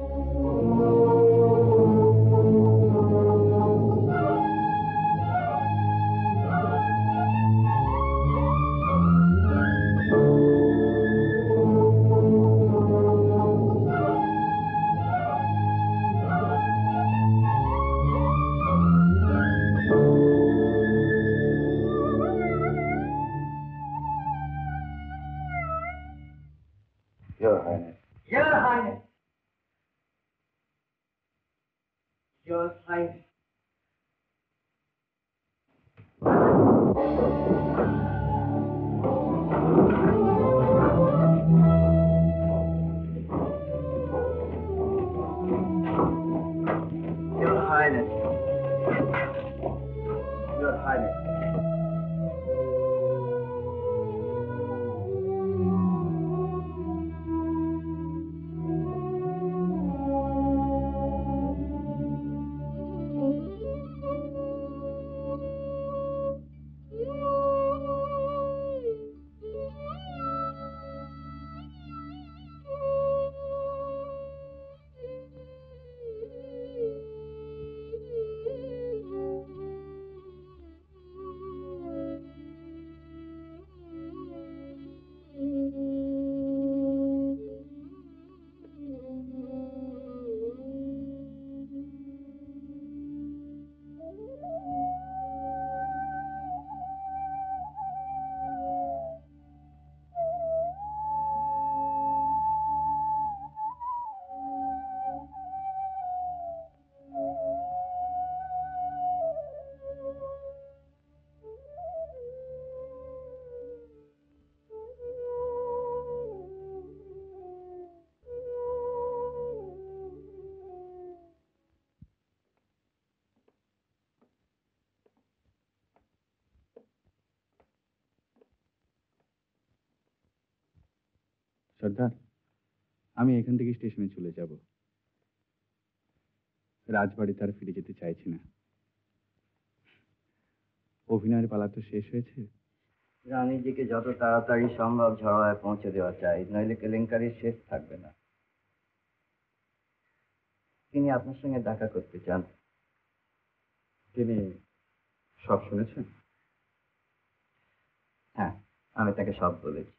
[SPEAKER 8] Your Highness.
[SPEAKER 6] Your Highness. Your Highness.
[SPEAKER 4] Your Highness. Your Highness.
[SPEAKER 8] সর্দার, আমি এখান থেকে স্টেশনে চলে যাব। রাজবাড়িতে আর ফিরে যেতে চাইছি না। অভিনয়ের পালা তো শেষ হয়েছে।
[SPEAKER 3] রানীজিকে যত তাড়াতাড়ি সম্ভব ঝড়ায় পৌঁছে দেওয়া চাই, নইলে কেলেঙ্কারির শেষ থাকবে না। তিনি আপনার সঙ্গে দেখা করতে চান।
[SPEAKER 8] তিনি সব শুনেছেন?
[SPEAKER 3] হ্যাঁ, আমি তাকে সব বলেছি।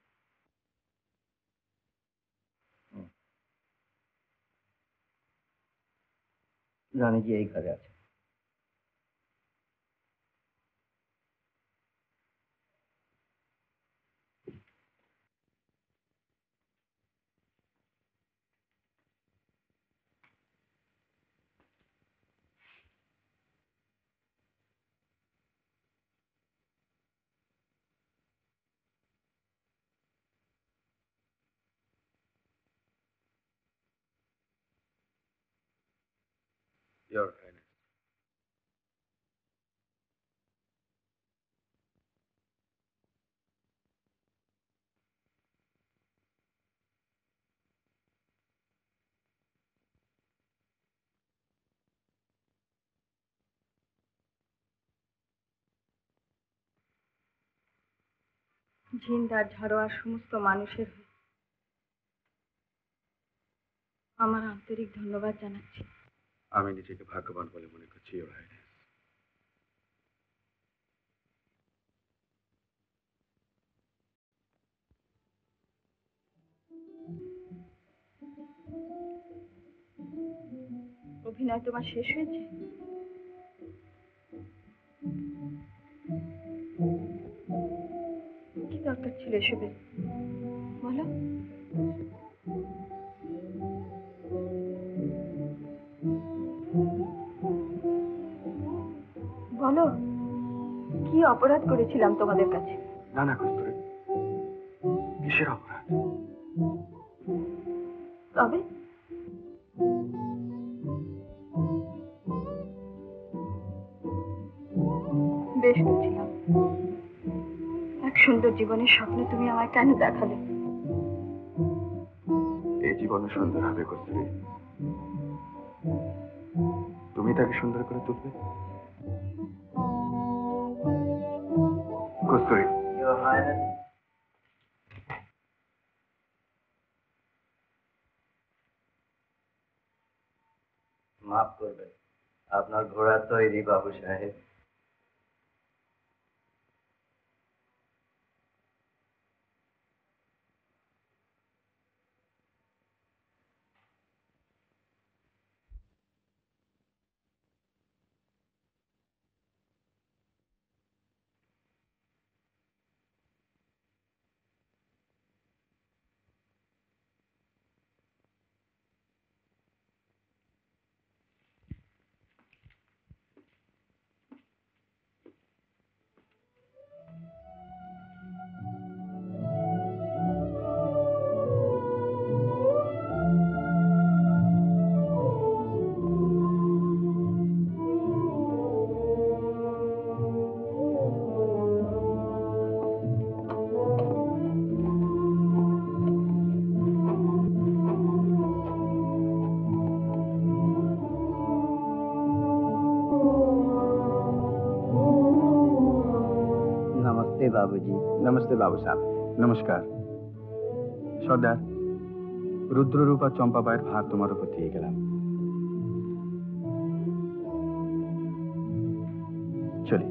[SPEAKER 3] রানীজি এই ঘরে আছে।
[SPEAKER 8] Your Highness.
[SPEAKER 11] ঝিন্দার ঝাড়োয়ার সমস্ত মানুষের হয়ে আমার আন্তরিক ধন্যবাদ জানাচ্ছি।
[SPEAKER 8] আমি নিজেকে ভাগ্যবান বলে মনে করছি, Your Highness।
[SPEAKER 11] অভিনয় তোমার শেষ হয়েছে? কি দরকার ছিল এসবের বলো? বলো, কি অপরাধ করেছিলাম তোমাদের কাছে?
[SPEAKER 8] না না কস্তুরী, কিসের অপরাধ?
[SPEAKER 11] তবে বেশ তো ছিলাম। এক সুন্দর জীবনের স্বপ্ন তুমি আমায় কেন দেখালে?
[SPEAKER 8] এই জীবনে সুন্দর হবে কস্তুরী, তুমি তাকে সুন্দর করে তুলবে। কস্তুরী,
[SPEAKER 3] Your Highness. মাফ করবেন, আপনার ঘোড়া তৈরি বাবু সাহেব।
[SPEAKER 4] नमस्ते बाबूजी।
[SPEAKER 9] नमस्ते बाबू साहब। नमस्कार সর্দার, রুদ্ররূপ আর চম্পাবাইয়ের ভার তোমার উপর দিয়ে গেলাম। চলি।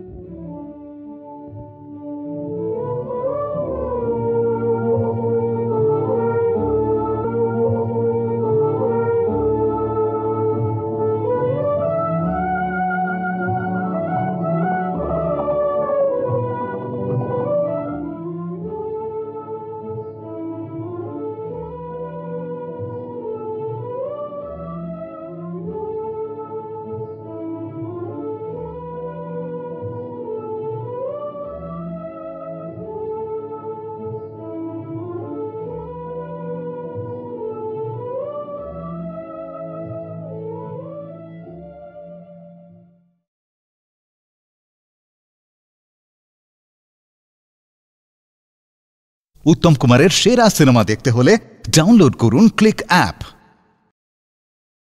[SPEAKER 1] উত্তম কুমারের সেরা সিনেমা দেখতে হলে ডাউনলোড করুন ক্লিক অ্যাপ।